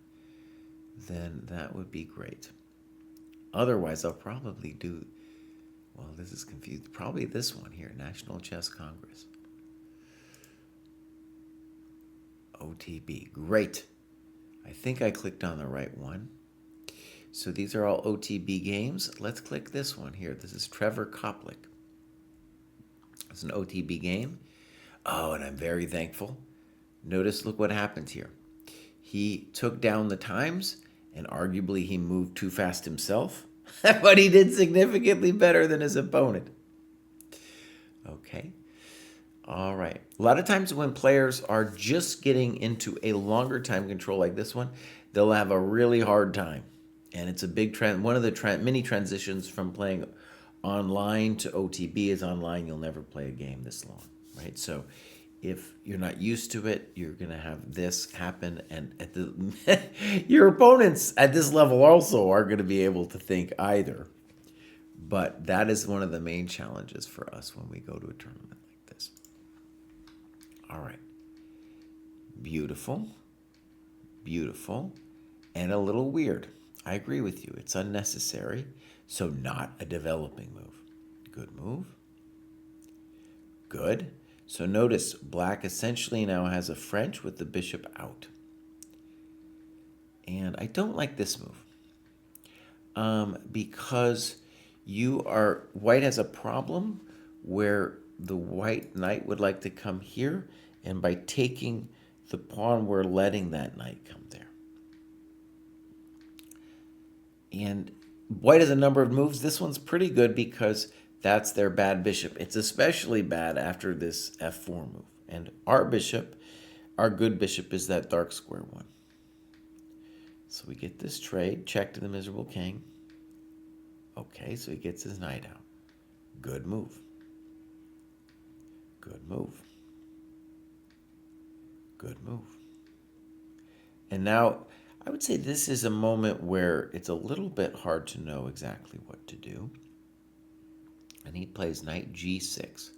then that would be great. Otherwise, I'll probably do, well, this is confused, probably this one here, National Chess Congress. OTB, great. I think I clicked on the right one. So these are all OTB games. Let's click this one here. This is Trevor Koplik. It's an OTB game. Oh, and I'm very thankful. Notice, look what happened here. He took down the times, and arguably he moved too fast himself, but he did significantly better than his opponent. Okay. All right. A lot of times when players are just getting into a longer time control like this one, they'll have a really hard time. And it's a big trend. One of the many transitions from playing online to OTB is online. You'll never play a game this long, right? So if you're not used to it, you're going to have this happen. And your opponents at this level also are going to be able to think either. But that is one of the main challenges for us when we go to a tournament like this. All right. Beautiful. Beautiful. And a little weird. I agree with you. It's unnecessary. So not a developing move. Good move. Good. So notice black essentially now has a French with the bishop out. And I don't like this move. Because white has a problem where the white knight would like to come here. And by taking the pawn, we're letting that knight come there. And white has a number of moves. This one's pretty good because that's their bad bishop. It's especially bad after this f4 move. And our good bishop is that dark square one. So we get this trade, check to the miserable king. Okay, so he gets his knight out. Good move. Good move. Good move. And now, I would say this is a moment where it's a little bit hard to know exactly what to do. And he plays knight g6.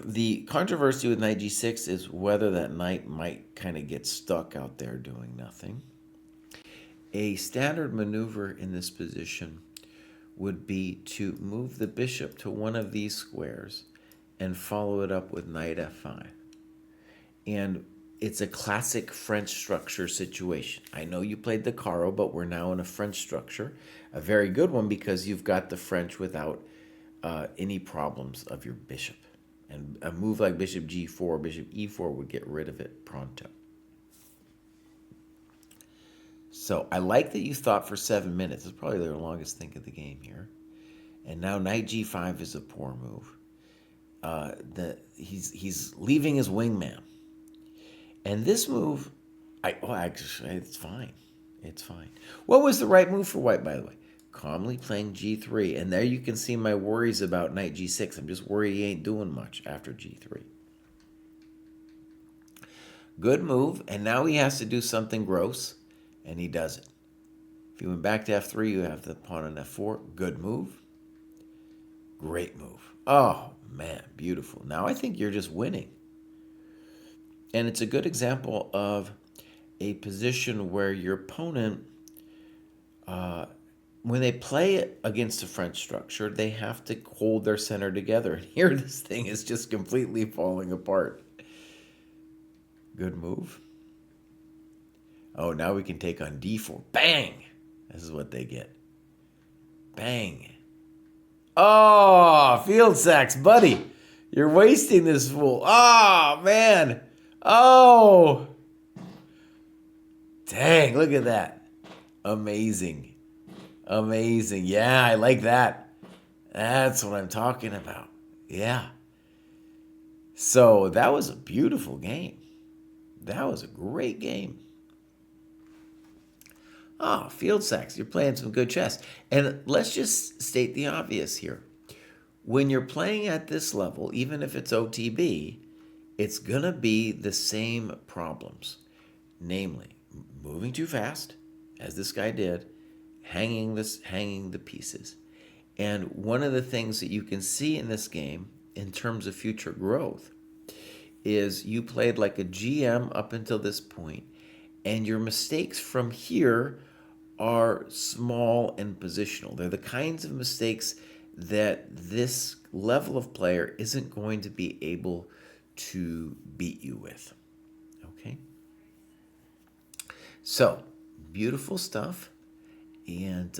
The controversy with knight g6 is whether that knight might kind of get stuck out there doing nothing. A standard maneuver in this position would be to move the bishop to one of these squares and follow it up with knight f5. And it's a classic French structure situation. I know you played the Caro, but we're now in a French structure. A very good one because you've got the French without any problems of your bishop. And a move like bishop g4, bishop e4 would get rid of it pronto. So I like that you thought for 7 minutes. It's probably the longest think of the game here. And now knight g5 is a poor move. He's leaving his wingman. And this move, actually, it's fine. It's fine. What was the right move for white, by the way? Calmly playing g3. And there you can see my worries about knight g6. I'm just worried he ain't doing much after g3. Good move. And now he has to do something gross. And he does it. If you went back to f3, you have the pawn on f4. Good move. Great move. Oh, man, beautiful. Now I think you're just winning. And it's a good example of a position where your opponent, when they play it against a French structure, they have to hold their center together. And here this thing is just completely falling apart. Good move. Oh, now we can take on d4. Bang! This is what they get. Bang. Oh, field sacks, buddy. You're wasting this fool. Oh, man. Oh. Dang, look at that. Amazing. Amazing. Yeah, I like that. That's what I'm talking about. Yeah. So that was a beautiful game. That was a great game. Ah, field sacks. You're playing some good chess. And let's just state the obvious here. When you're playing at this level, even if it's OTB, it's going to be the same problems. Namely, moving too fast, as this guy did, hanging the pieces. And one of the things that you can see in this game, in terms of future growth, is you played like a GM up until this point, and your mistakes from here are small and positional. They're the kinds of mistakes that this level of player isn't going to be able to beat you with. Okay? So, beautiful stuff. And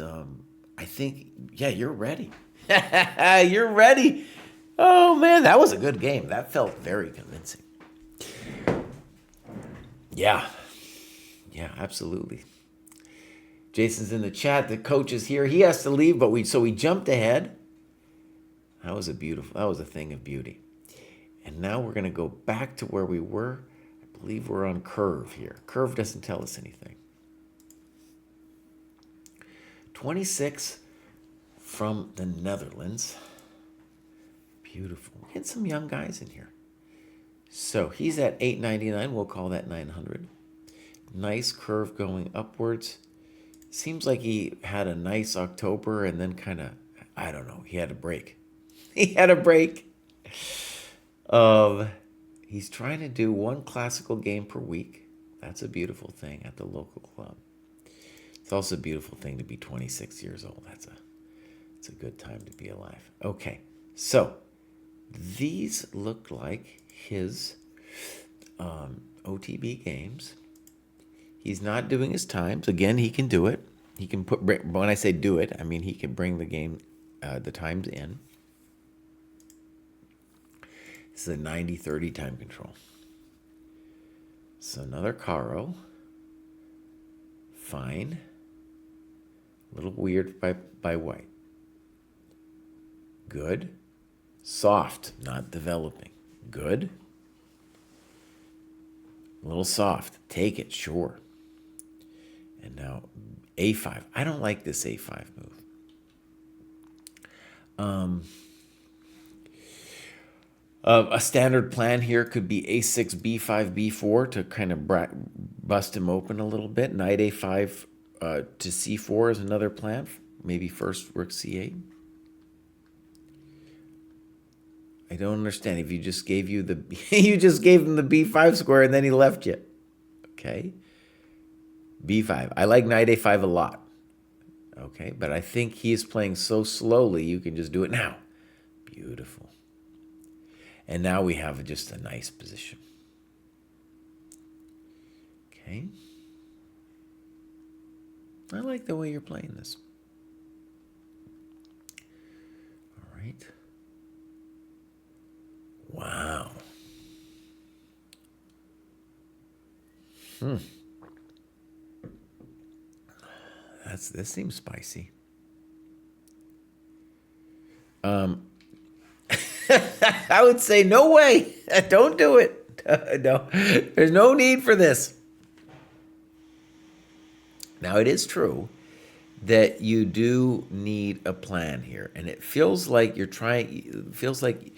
I think, yeah, you're ready. You're ready. Oh, man, that was a good game. That felt very convincing. Yeah. Yeah, absolutely. Jason's in the chat. The coach is here. He has to leave, but we jumped ahead. That was a thing of beauty. And now we're going to go back to where we were. I believe we're on curve here. Curve doesn't tell us anything. 26 from the Netherlands. Beautiful. We get some young guys in here. So he's at 899. We'll call that 900. Nice curve going upwards. Seems like he had a nice October and then kind of, I don't know, he had a break. He had a break. He's trying to do one classical game per week. That's a beautiful thing at the local club. It's also a beautiful thing to be 26 years old. It's a good time to be alive. Okay, so these look like his OTB games. He's not doing his times. Again, he can do it. He can when I say do it, I mean he can bring the game, the times in. This is a 90-30 time control. So another Caro. Fine. A little weird by white. Good. Soft, not developing. Good. A little soft. Take it, sure. And now A5. I don't like this A5 move. A standard plan here could be A6, B5, B4 to kind of bust him open a little bit. Knight A5 to C4 is another plan. Maybe first rook C8. I don't understand. If you just gave you the you just gave him the B5 square and then he left you. Okay. B5. I like knight A5 a lot. Okay, but I think he's playing so slowly you can just do it now. Beautiful. And now we have just a nice position. Okay. I like the way you're playing this. All right. Wow. This seems spicy. I would say no way. Don't do it. No, there's no need for this. Now it is true that you do need a plan here, and it feels like you're trying. It feels like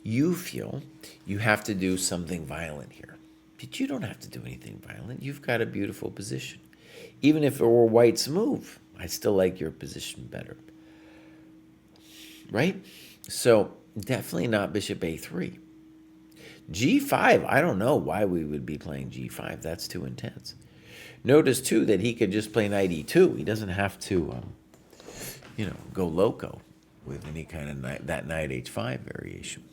you feel you have to do something violent here, but you don't have to do anything violent. You've got a beautiful position. Even if it were white's move, I still like your position better. Right? So definitely not bishop a3. g5, I don't know why we would be playing g5. That's too intense. Notice, too, that he could just play knight e2. He doesn't have to, go loco with any kind of that knight h5 variation.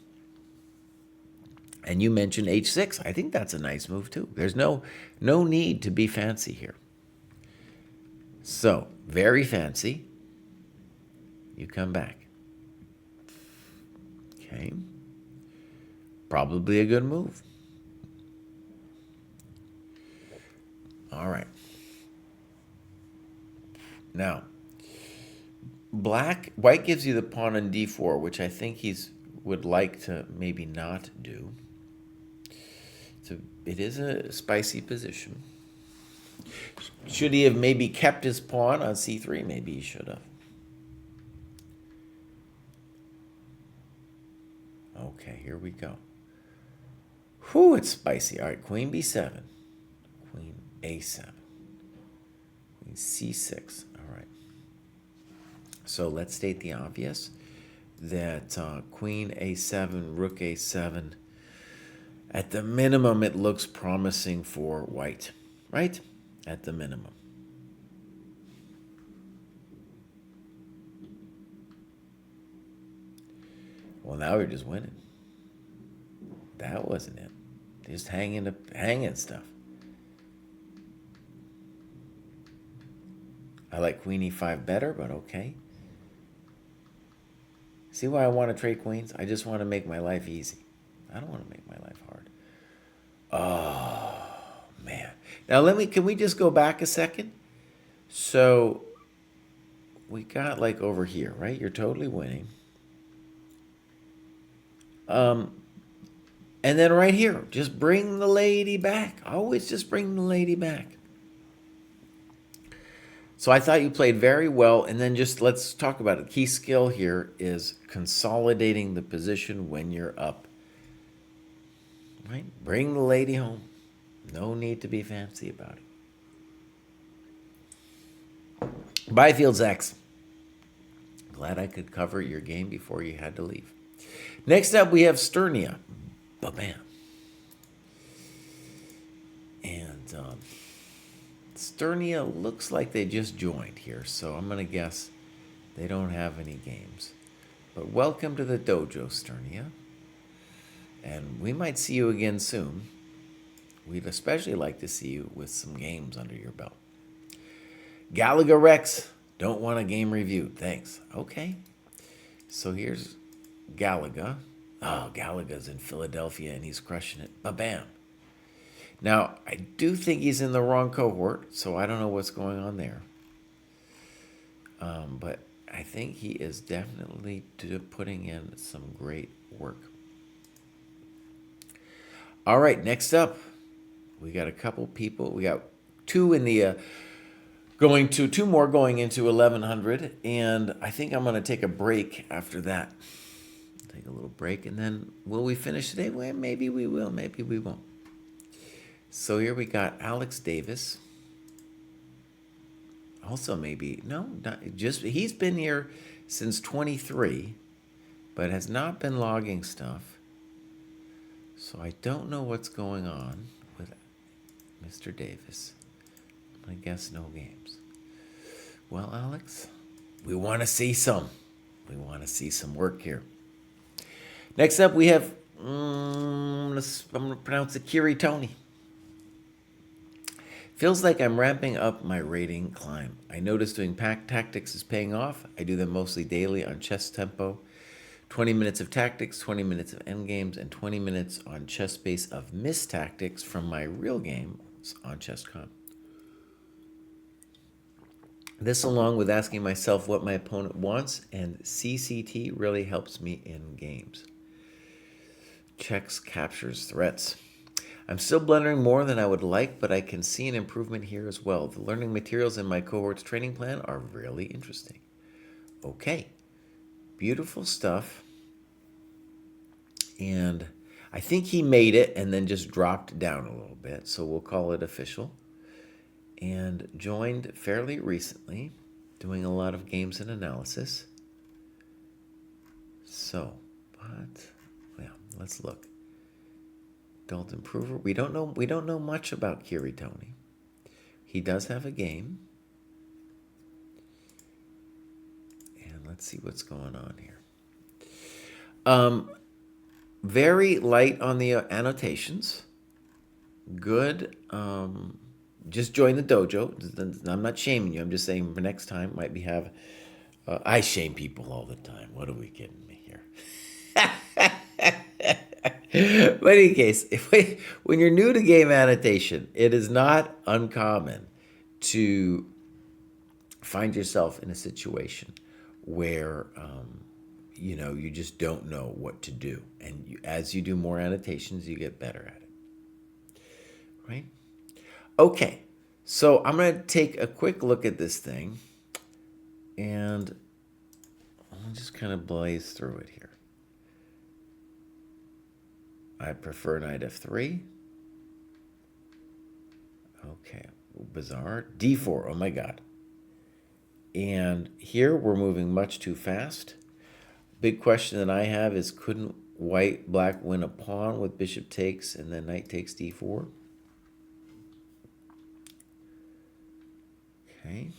And you mentioned h6. I think that's a nice move, too. There's no need to be fancy here. So, very fancy. You come back. Okay. Probably a good move. All right. Now, white gives you the pawn on d4, which I think would like to maybe not do. So it is a spicy position. Should he have maybe kept his pawn on c3? Maybe he should have. Okay, here we go. Whew, it's spicy. All right, queen b7. Queen a7. Queen c6. All right. So let's state the obvious that queen a7, rook a7, at the minimum, it looks promising for white, right? At the minimum. Well, now we're just winning. That wasn't it. Just hanging stuff. I like queen e5 better, but okay. See why I want to trade queens? I just want to make my life easy. I don't want to make my life hard. Oh, man. Now can we just go back a second? So we got like over here, right? You're totally winning. And then right here, just bring the lady back. Always just bring the lady back. So I thought you played very well. And then just let's talk about it. Key skill here is consolidating the position when you're up. Right? Bring the lady home. No need to be fancy about it. Byfield's X. Glad I could cover your game before you had to leave. Next up, we have Sternia. Ba-bam. And Sternia looks like they just joined here, so I'm going to guess they don't have any games. But welcome to the dojo, Sternia. And we might see you again soon. We'd especially like to see you with some games under your belt. Galaga Rex, don't want a game reviewed. Thanks. Okay. So here's Galaga. Oh, Galaga's in Philadelphia and he's crushing it. Ba-bam. Now, I do think he's in the wrong cohort, so I don't know what's going on there. But I think he is definitely putting in some great work. All right, next up, we got a couple people. We got two in the two more going into 1100, and I think I'm going to take a break after that. Take a little break, and then will we finish today? Well, maybe we will, maybe we won't. So here we got Alex Davis. Also maybe, no, he's been here since 23, but has not been logging stuff. So I don't know what's going on with Mr. Davis. I guess no games. Well, Alex, we want to see some. We want to see some work here. Next up, we have, I'm going to pronounce it Kiri Tony. Feels like I'm ramping up my rating climb. I noticed doing pack tactics is paying off. I do them mostly daily on Chess Tempo 20 minutes of tactics, 20 minutes of endgames, and 20 minutes on chess space of missed tactics from my real games on ChessCom. This, along with asking myself what my opponent wants, and CCT really helps me in games. Checks captures threats. I'm still blundering more than I would like, but I can see an improvement here as well. The learning materials in my cohorts training plan are really interesting. Okay, beautiful stuff. And I think he made it and then just dropped down a little bit, so we'll call it official. And joined fairly recently, doing a lot of games and analysis. So, let's look. Adult Improver. We don't know much about Kiritoni. He does have a game. And let's see what's going on here. Very light on the annotations. Good. Just join the dojo. I'm not shaming you. I'm just saying for next time, might be have. I shame people all the time. What are we kidding me here? But in any case, when you're new to game annotation, it is not uncommon to find yourself in a situation where you just don't know what to do, and as you do more annotations, you get better at it. Right? Okay, so I'm going to take a quick look at this thing, and I'll just kind of blaze through it here. I prefer knight f3. Okay, bizarre. d4, oh my god. And here we're moving much too fast. Big question that I have is, couldn't black win a pawn with bishop takes and then knight takes d4? Okay.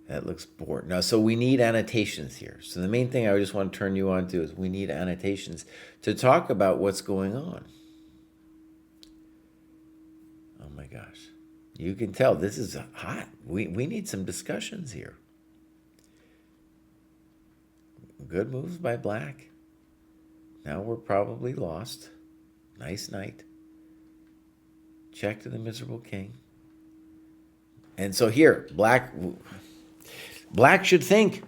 That looks bored. Now, so we need annotations here. So the main thing I just want to turn you on to is we need annotations to talk about what's going on. Oh my gosh. You can tell this is hot. We need some discussions here. Good moves by black. Now we're probably lost. Nice knight. Check to the miserable king. And so here, black should think.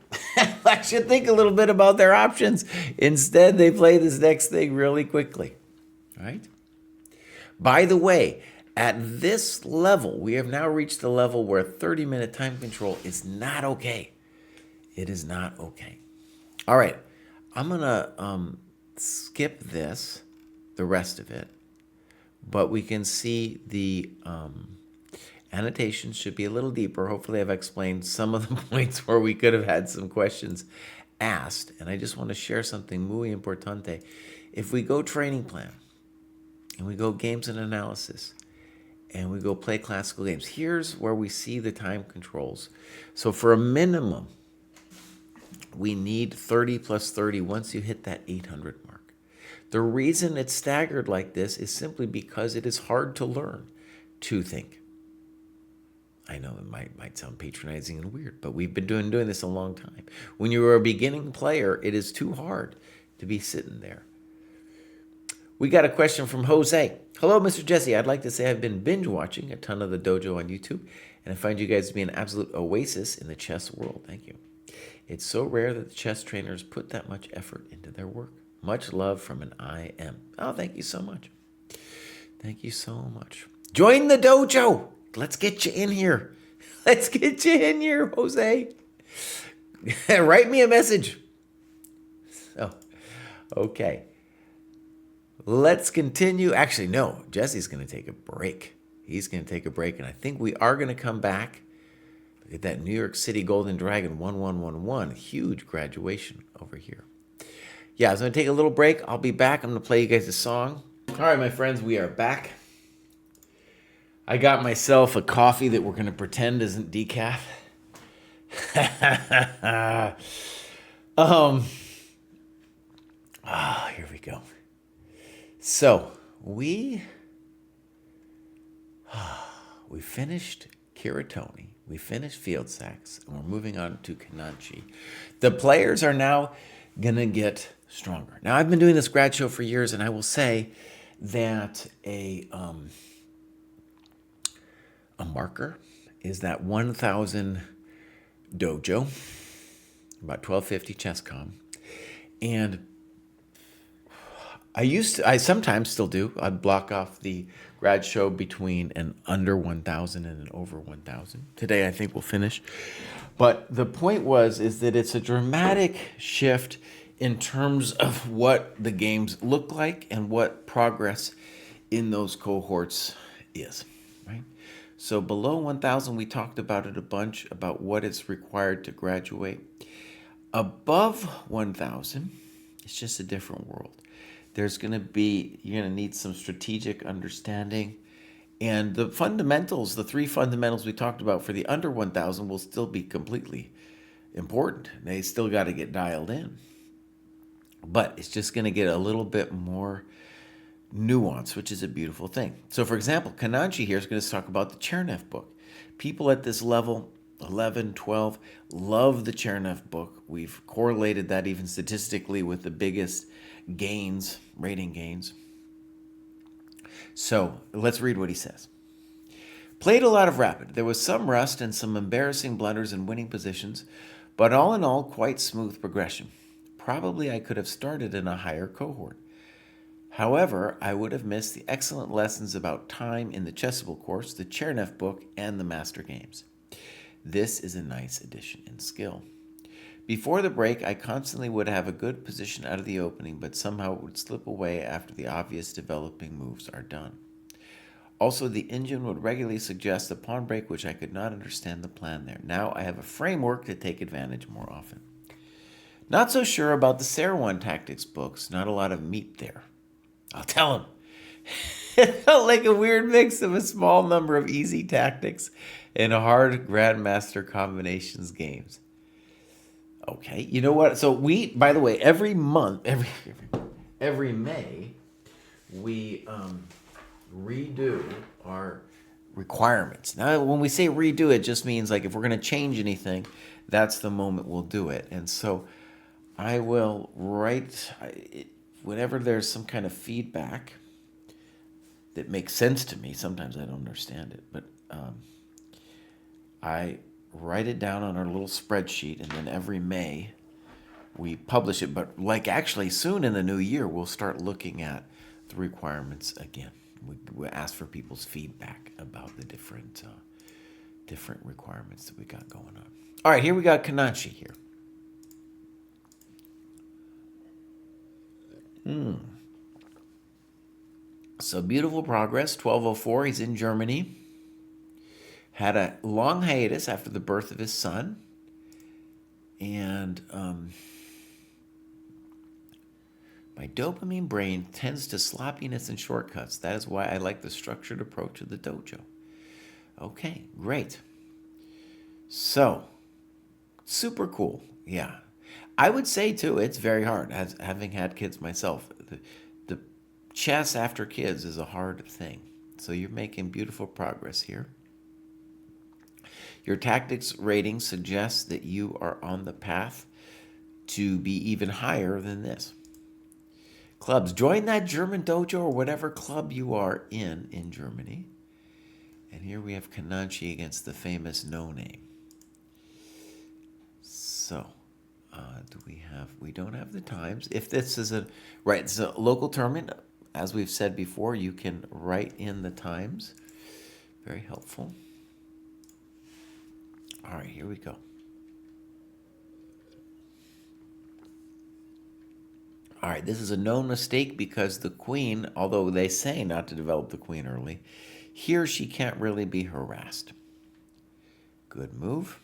Black should think a little bit about their options. Instead, they play this next thing really quickly. Right? By the way, at this level, we have now reached the level where 30-minute time control is not okay. It is not okay. All right. I'm going to skip this, the rest of it. But we can see the annotations should be a little deeper. Hopefully I've explained some of the points where we could have had some questions asked. And I just want to share something muy importante. If we go training plan, and we go games and analysis, and we go play classical games, here's where we see the time controls. So for a minimum, we need 30 plus 30 once you hit that 800 mark. The reason it's staggered like this is simply because it is hard to learn to think. I know it might sound patronizing and weird, but we've been doing this a long time. When you're a beginning player, it is too hard to be sitting there. We got a question from Jose. Hello, Mr. Jesse. I'd like to say I've been binge watching a ton of the dojo on YouTube, and I find you guys to be an absolute oasis in the chess world. Thank you. It's so rare that the chess trainers put that much effort into their work. Much love from an IM. Oh, thank you so much. Thank you so much. Join the dojo. Let's get you in here. Let's get you in here, Jose. Write me a message. So, okay. Let's continue. Actually, no. Jesse's going to take a break. He's going to take a break, and I think we are going to come back. Look at that New York City Golden Dragon 1111. Huge graduation over here. Yeah, I was going to take a little break. I'll be back. I'm going to play you guys a song. All right, my friends, we are back. I got myself a coffee that we're going to pretend isn't decaf. Here we go. So, we finished Kiritoni. We finished field sacks, and we're moving on to Kananchi. The players are now going to get stronger. Now, I've been doing this grad show for years, and I will say that a marker is that 1,000 dojo, about 1250 chess.com. And I sometimes still do. I block off the grad show between an under 1,000 and an over 1,000. Today, I think we'll finish. But the point is that it's a dramatic shift in terms of what the games look like and what progress in those cohorts is, right? So below 1,000, we talked about it a bunch, about what is required to graduate. Above 1,000, it's just a different world. You're going to need some strategic understanding. And the fundamentals, the three fundamentals we talked about for the under 1,000 will still be completely important. They still got to get dialed in. But it's just going to get a little bit more nuance, which is a beautiful thing. So, for example, Kananchi here is going to talk about the Chernev book. People at this level, 11, 12, love the Chernev book. We've correlated that even statistically with the biggest gains, rating gains. So let's read what he says. Played a lot of rapid. There was some rust and some embarrassing blunders in winning positions, but all in all, quite smooth progression. Probably I could have started in a higher cohort. However, I would have missed the excellent lessons about time in the Chessable course, the Chernev book, and the Master Games. This is a nice addition in skill. Before the break, I constantly would have a good position out of the opening, but somehow it would slip away after the obvious developing moves are done. Also, the engine would regularly suggest a pawn break, which I could not understand the plan there. Now I have a framework to take advantage more often. Not so sure about the Sarouan tactics books. Not a lot of meat there. I'll tell him. It felt like a weird mix of a small number of easy tactics and hard grandmaster combinations games. Okay, you know what? So we, by the way, every month, every May, we redo our requirements. Now, when we say redo, it just means like if we're going to change anything, that's the moment we'll do it. And so I will write, whenever there's some kind of feedback that makes sense to me, sometimes I don't understand it, but I write it down on our little spreadsheet, and then every May we publish it. But like actually soon in the new year, we'll start looking at the requirements again. We ask for people's feedback about the different requirements that we got going on. All right, here we got Kananchi here. So beautiful progress, 1204. He's in Germany. Had a long hiatus after the birth of his son. And my dopamine brain tends to sloppiness and shortcuts. That is why I like the structured approach of the dojo. Okay, great. So, super cool. Yeah. I would say, too, it's very hard. As having had kids myself, the chess after kids is a hard thing. So you're making beautiful progress here. Your tactics rating suggests that you are on the path to be even higher than this. Clubs. Join that German dojo or whatever club you are in Germany. And here we have Kananchi against the famous No Name. So, we don't have the times. If this is it's a local tournament, as we've said before, you can write in the times. Very helpful. All right, here we go. All right, this is a known mistake because the queen, although they say not to develop the queen early, here she can't really be harassed. Good move.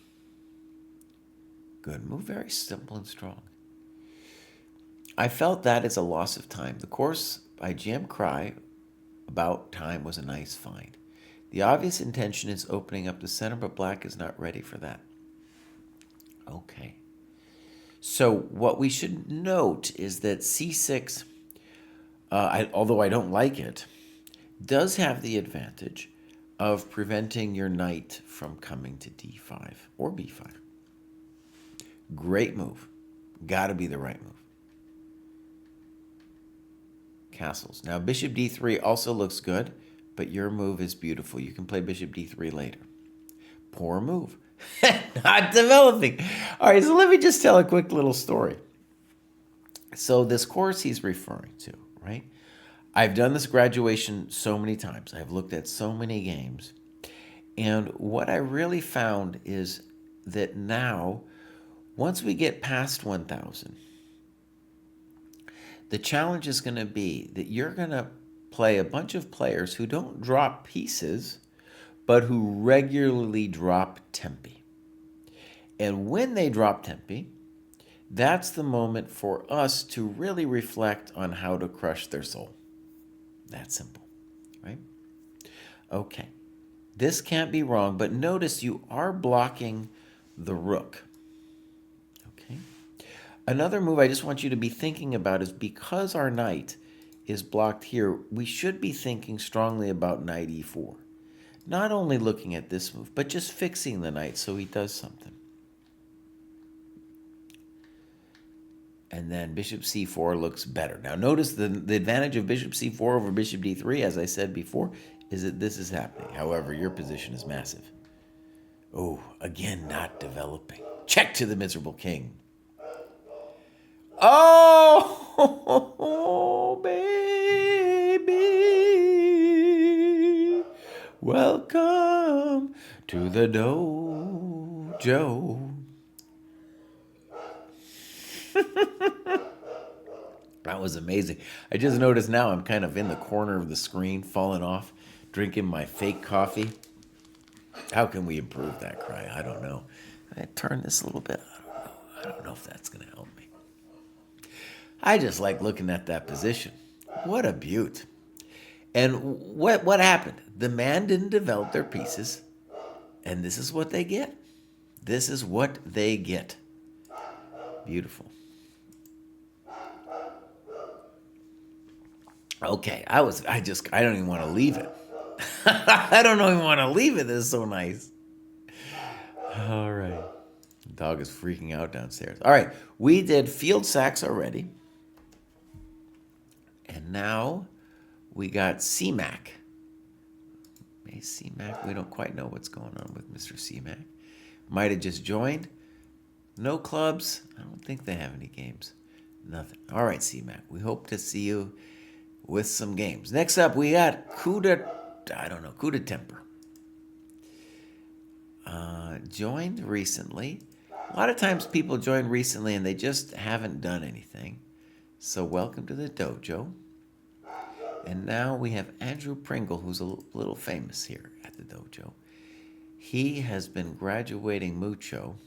Good move, very simple and strong. I felt that as a loss of time. The course by Jesse Kraai about time was a nice find. The obvious intention is opening up the center, but black is not ready for that. Okay. So what we should note is that c6, although I don't like it, does have the advantage of preventing your knight from coming to d5 or b5. Great move. Got to be the right move. Castles. Now, bishop d3 also looks good, but your move is beautiful. You can play bishop d3 later. Poor move. Not developing. All right, so let me just tell a quick little story. So this course he's referring to, right? I've done this graduation so many times. I've looked at so many games. And what I really found is that now, once we get past 1,000, the challenge is going to be that you're going to play a bunch of players who don't drop pieces, but who regularly drop tempi. And when they drop tempi, that's the moment for us to really reflect on how to crush their soul. That simple, right? Okay. This can't be wrong, but notice you are blocking the rook. Okay. Another move I just want you to be thinking about is because our knight is blocked here, we should be thinking strongly about knight e4. Not only looking at this move, but just fixing the knight so he does something. And then bishop c4 looks better. Now notice the advantage of bishop c4 over bishop d3, as I said before, is that this is happening. However, your position is massive. Oh, again, not developing. Check to the miserable king. Oh, baby. Welcome to the dojo. That was amazing. I just noticed now I'm kind of in the corner of the screen, falling off, drinking my fake coffee. How can we improve that, Kraai? I don't know. I turn this a little bit. I don't know if that's going to help me. I just like looking at that position. What a beaut. And what happened? The man didn't develop their pieces, and this is what they get. This is what they get. Beautiful. Okay, I don't even want to leave it. I don't even want to leave it. This is so nice. All right. The dog is freaking out downstairs. All right, we did field sacks already. And now we got CMAC. Hey, CMAC, we don't quite know what's going on with Mr. CMAC. Might have just joined. No clubs. I don't think they have any games. Nothing. All right, CMAC, we hope to see you with some games. Next up, we got Coup de Temper. Joined recently. A lot of times people join recently and they just haven't done anything. So welcome to the dojo. And now we have Andrew Pringle, who's a little famous here at the dojo. He has been graduating mucho.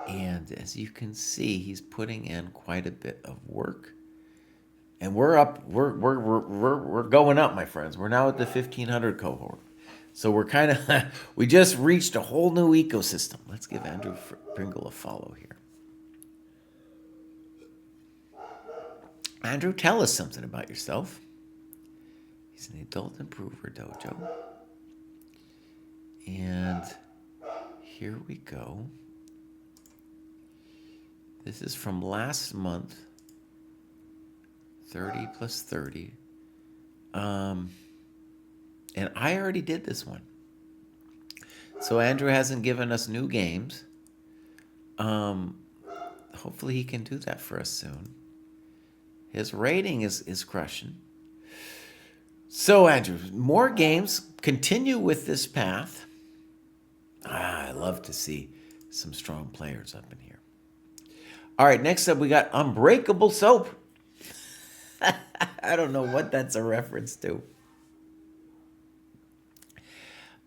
And as you can see, he's putting in quite a bit of work. And we're up, we're going up, my friends. We're now at the 1,500 cohort. So we're kind of, we just reached a whole new ecosystem. Let's give Andrew Pringle a follow here. Andrew, tell us something about yourself. He's an adult improver dojo. And here we go. This is from last month. 30 plus 30. And I already did this one. So Andrew hasn't given us new games. Hopefully he can do that for us soon. His rating is crushing. So Andrew, more games. Continue with this path. I love to see some strong players up in here. All right, next up we got Unbreakable Soap. I don't know what that's a reference to.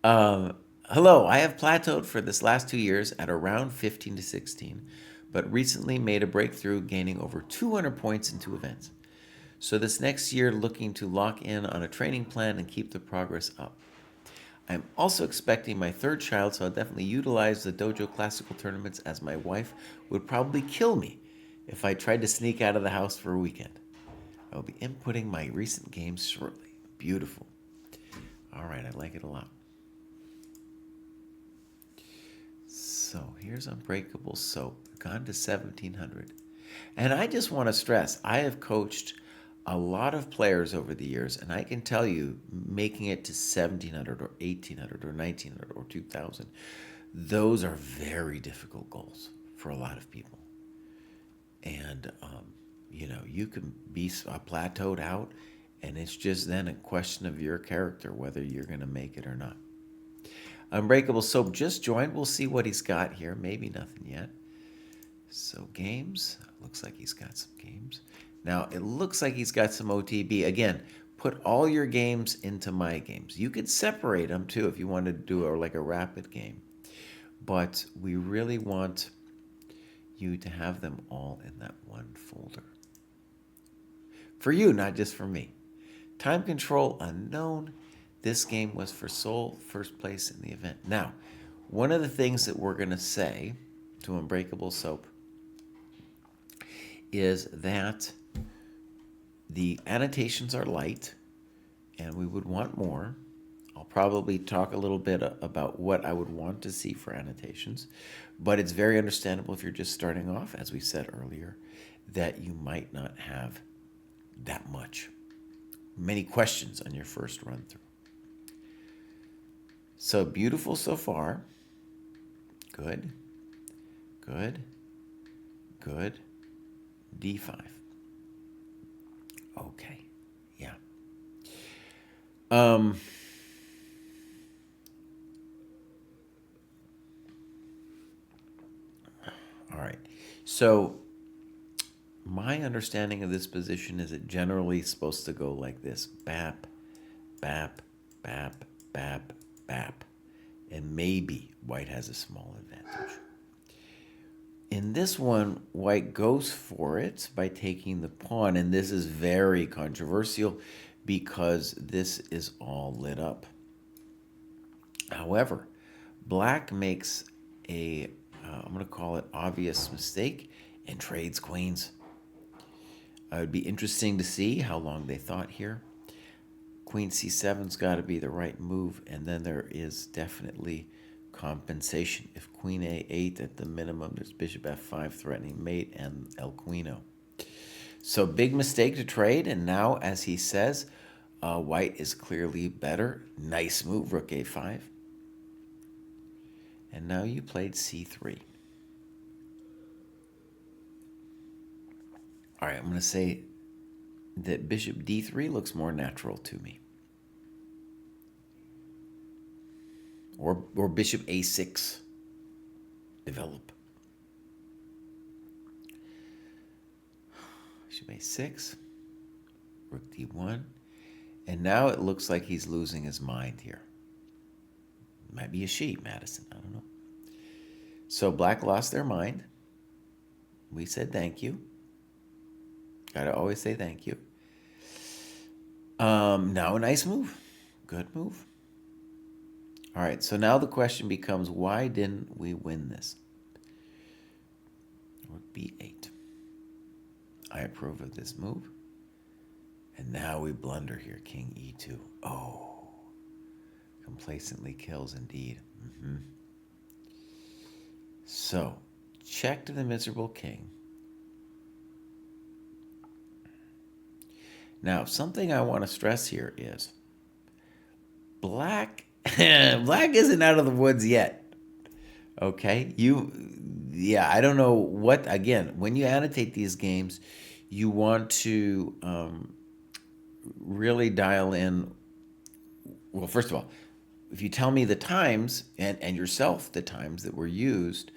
Hello, I have plateaued for this last 2 years at around 15 to 16, but recently made a breakthrough, gaining over 200 points in 2 events. So this next year, looking to lock in on a training plan and keep the progress up. I'm also expecting my 3rd child, so I'll definitely utilize the dojo classical tournaments, as my wife would probably kill me if I tried to sneak out of the house for a weekend. I will be inputting my recent games shortly. Beautiful. All right, I like it a lot. So here's Unbreakable Soap, gone to 1700. And I just want to stress, I have coached a lot of players over the years, and I can tell you, making it to 1700 or 1800 or 1900 or 2000, those are very difficult goals for a lot of people. And, you can be plateaued out, and it's just then a question of your character, whether you're going to make it or not. Unbreakable Soap just joined. We'll see what he's got here. Maybe nothing yet. So games. Looks like he's got some games. Now, it looks like he's got some OTB. Again, put all your games into my games. You could separate them, too, if you wanted to do like a rapid game. But we really want you to have them all in that one folder. For you, not just for me. Time control unknown. This game was for Seoul, first place in the event. Now, one of the things that we're going to say to Unbreakable Soap is that the annotations are light, and we would want more. I'll probably talk a little bit about what I would want to see for annotations, but it's very understandable if you're just starting off, as we said earlier, that you might not have that many questions on your first run through. So beautiful so far. Good, good, good. D5. Okay, yeah. All right. So my understanding of this position is it generally supposed to go like this. Bap, bap, bap, bap, bap. And maybe white has a small advantage. In this one, white goes for it by taking the pawn, and this is very controversial because this is all lit up. However, black makes I'm going to call it obvious mistake and trades queens. It would be interesting to see how long they thought here. Queen c7's got to be the right move, and then there is definitely compensation. If queen a8 at the minimum, there's bishop f5 threatening mate and el quino. So big mistake to trade, and now, as he says, white is clearly better. Nice move, rook a5. And now you played c3. All right, I'm going to say that bishop d3 looks more natural to me. Or bishop a6. Develop. Bishop a6. Rook d1. And now it looks like he's losing his mind here. Might be a she, Madison. I don't know. So black lost their mind. We said thank you. Gotta always say thank you. Now a nice move. Good move. All right, so now the question becomes, why didn't we win this? Rook b8. I approve of this move. And now we blunder here, king e2. Oh, complacently kills indeed. So, check to the miserable king. Now, something I want to stress here is black isn't out of the woods yet. Okay? I don't know what, again, when you annotate these games, you want to really dial in. Well, first of all, if you tell me the times and yourself the times that were used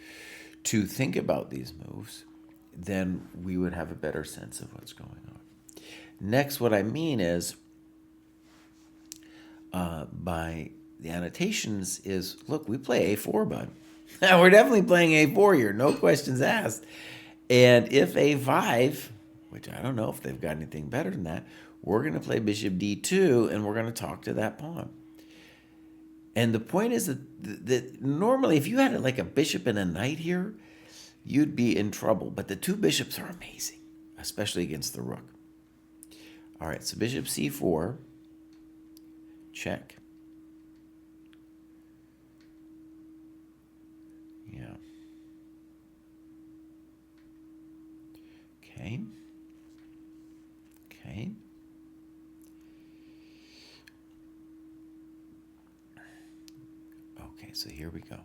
to think about these moves, then we would have a better sense of what's going on. Next, what I mean is, by the annotations is, look, we play a4, bud. We're definitely playing a4 here, no questions asked. And if a5, which I don't know if they've got anything better than that, we're going to play bishop d2, and we're going to talk to that pawn. And the point is that normally, if you had like a bishop and a knight here, you'd be in trouble. But the two bishops are amazing, especially against the rook. All right, so bishop c4, check. Okay. Okay. Okay, so here we go.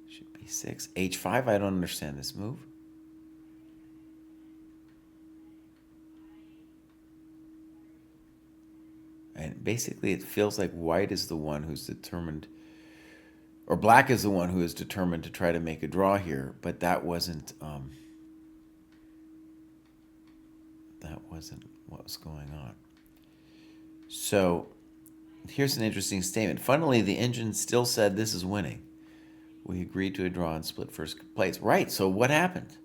Should be 6. H5, I don't understand this move. And basically it feels like white is the one who's determined, or black is the one who is determined to try to make a draw here, but that wasn't what was going on. So here's an interesting statement. Funnily, the engine still said this is winning. We agreed to a draw and split first place. Right, so what happened?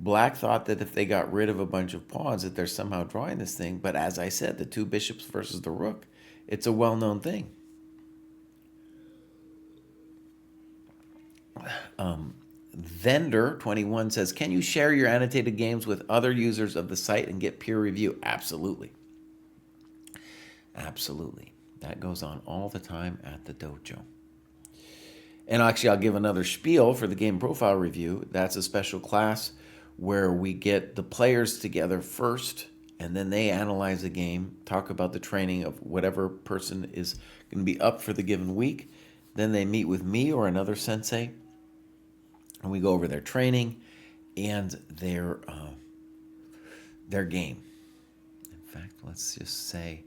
Black thought that if they got rid of a bunch of pawns that they're somehow drawing this thing, but as I said, the 2 bishops versus the rook, it's a well-known thing. Vendor21 says, can you share your annotated games with other users of the site and get peer review? Absolutely. Absolutely. That goes on all the time at the dojo. And actually, I'll give another spiel for the game profile review. That's a special class where we get the players together first, and then they analyze the game, talk about the training of whatever person is going to be up for the given week. Then they meet with me or another sensei, and we go over their training and their game. In fact, let's just say,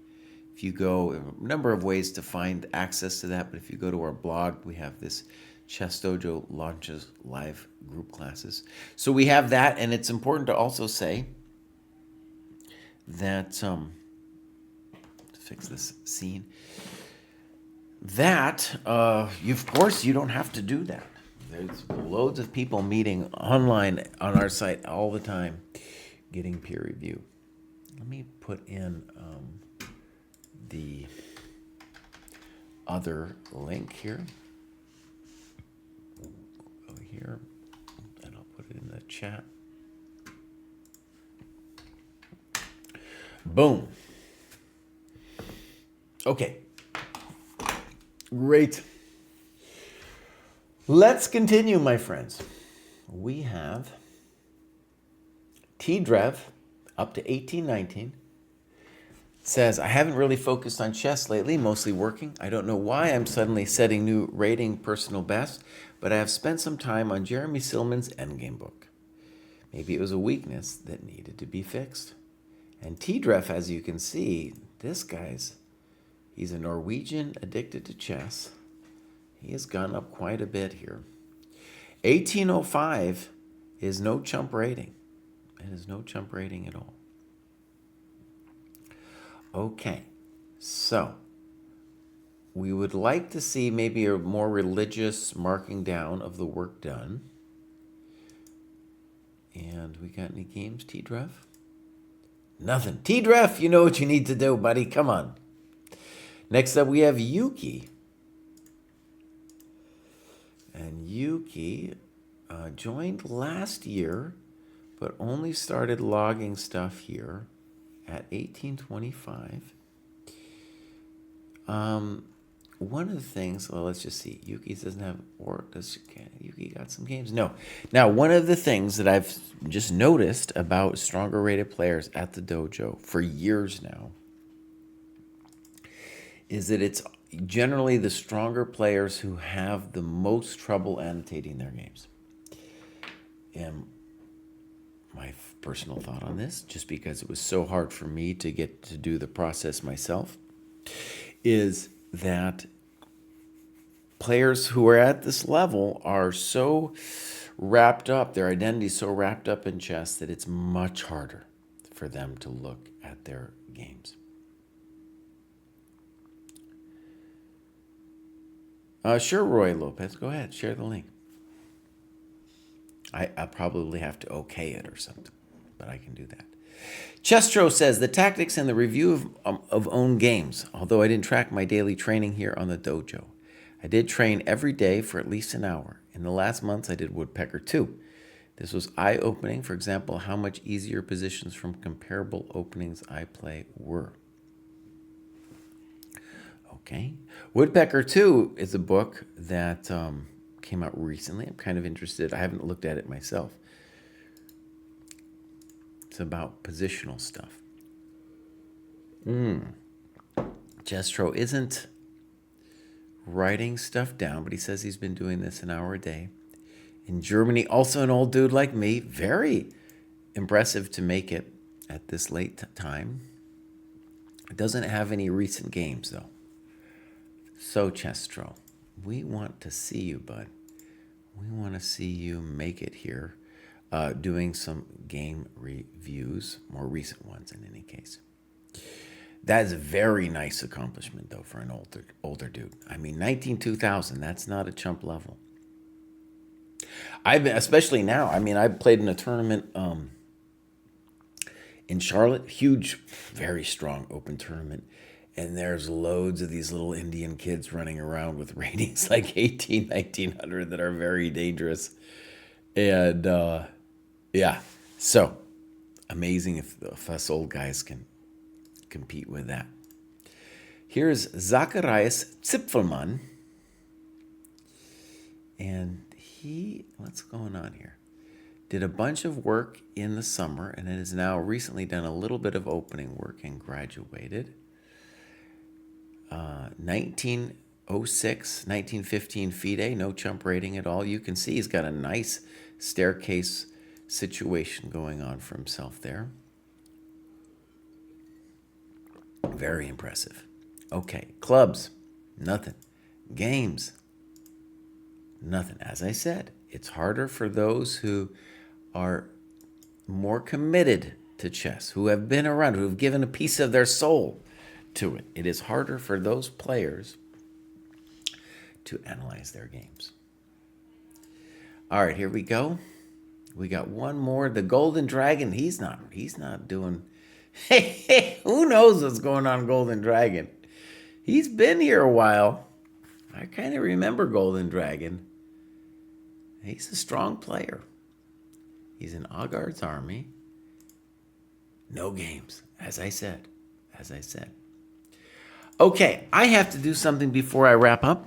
if you go, a number of ways to find access to that, but if you go to our blog, we have this ChessDojo launches live group classes. So we have that, and it's important to also say that, to fix this scene, that, of course, you don't have to do that. There's loads of people meeting online on our site all the time, getting peer review. Let me put in the other link here. Over here, and I'll put it in the chat. Boom. Okay. Great. Let's continue, my friends. We have T-Drev up to 1819. Says, I haven't really focused on chess lately, mostly working. I don't know why I'm suddenly setting new rating personal best, but I have spent some time on Jeremy Silman's Endgame book. Maybe it was a weakness that needed to be fixed. And T-Dref, as you can see, this he's a Norwegian addicted to chess. He has gone up quite a bit here. 1805 is no chump rating. It is no chump rating at all. Okay, so we would like to see maybe a more religious marking down of the work done. And we got any games, T-Dref? Nothing. T-Dref, you know what you need to do, buddy. Come on. Next up, we have Yuki. And Yuki joined last year, but only started logging stuff here at 1825. One of the things, well, let's just see. Yuki doesn't have, or does Yuki got some games? No. Now, one of the things that I've just noticed about stronger rated players at the dojo for years now is that it's generally the stronger players who have the most trouble annotating their games. And my personal thought on this, just because it was so hard for me to get to do the process myself, is that players who are at this level are so wrapped up, their identity is so wrapped up in chess that it's much harder for them to look at their games. Sure, Roy Lopez, go ahead, share the link. I'll probably have to okay it or something, but I can do that. Chestro says, the tactics and the review of own games, although I didn't track my daily training here on the dojo. I did train every day for at least an hour. In the last months, I did Woodpecker too. This was eye-opening, for example, how much easier positions from comparable openings I play were. Okay. Woodpecker 2 is a book that came out recently. I'm kind of interested. I haven't looked at it myself. It's about positional stuff. Jestro isn't writing stuff down, but he says he's been doing this an hour a day. In Germany, also an old dude like me. Very impressive to make it at this late time. It doesn't have any recent games, though. So, Chestro, we want to see you, bud. We want to see you make it here, doing some game reviews, more recent ones in any case. That is a very nice accomplishment, though, for an older dude. I mean, 2000, that's not a chump level. Especially now, I mean, I played in a tournament in Charlotte, huge, very strong open tournament, and there's loads of these little Indian kids running around with ratings like 1900 that are very dangerous. And, yeah, so amazing if us old guys can compete with that. Here's Zacharias Zipfelmann. And what's going on here? Did a bunch of work in the summer and has now recently done a little bit of opening work and graduated. 1906, 1915 FIDE, no chump rating at all. You can see he's got a nice staircase situation going on for himself there. Very impressive. Okay, clubs, nothing. Games, nothing. As I said, it's harder for those who are more committed to chess, who have been around, who have given a piece of their soul to it. It is harder for those players to analyze their games. All right, here we go. We got one more. The Golden Dragon. He's not doing. Hey, who knows what's going on, Golden Dragon? He's been here a while. I kind of remember Golden Dragon. He's a strong player. He's in Agard's army. No games, as I said. Okay, I have to do something before I wrap up.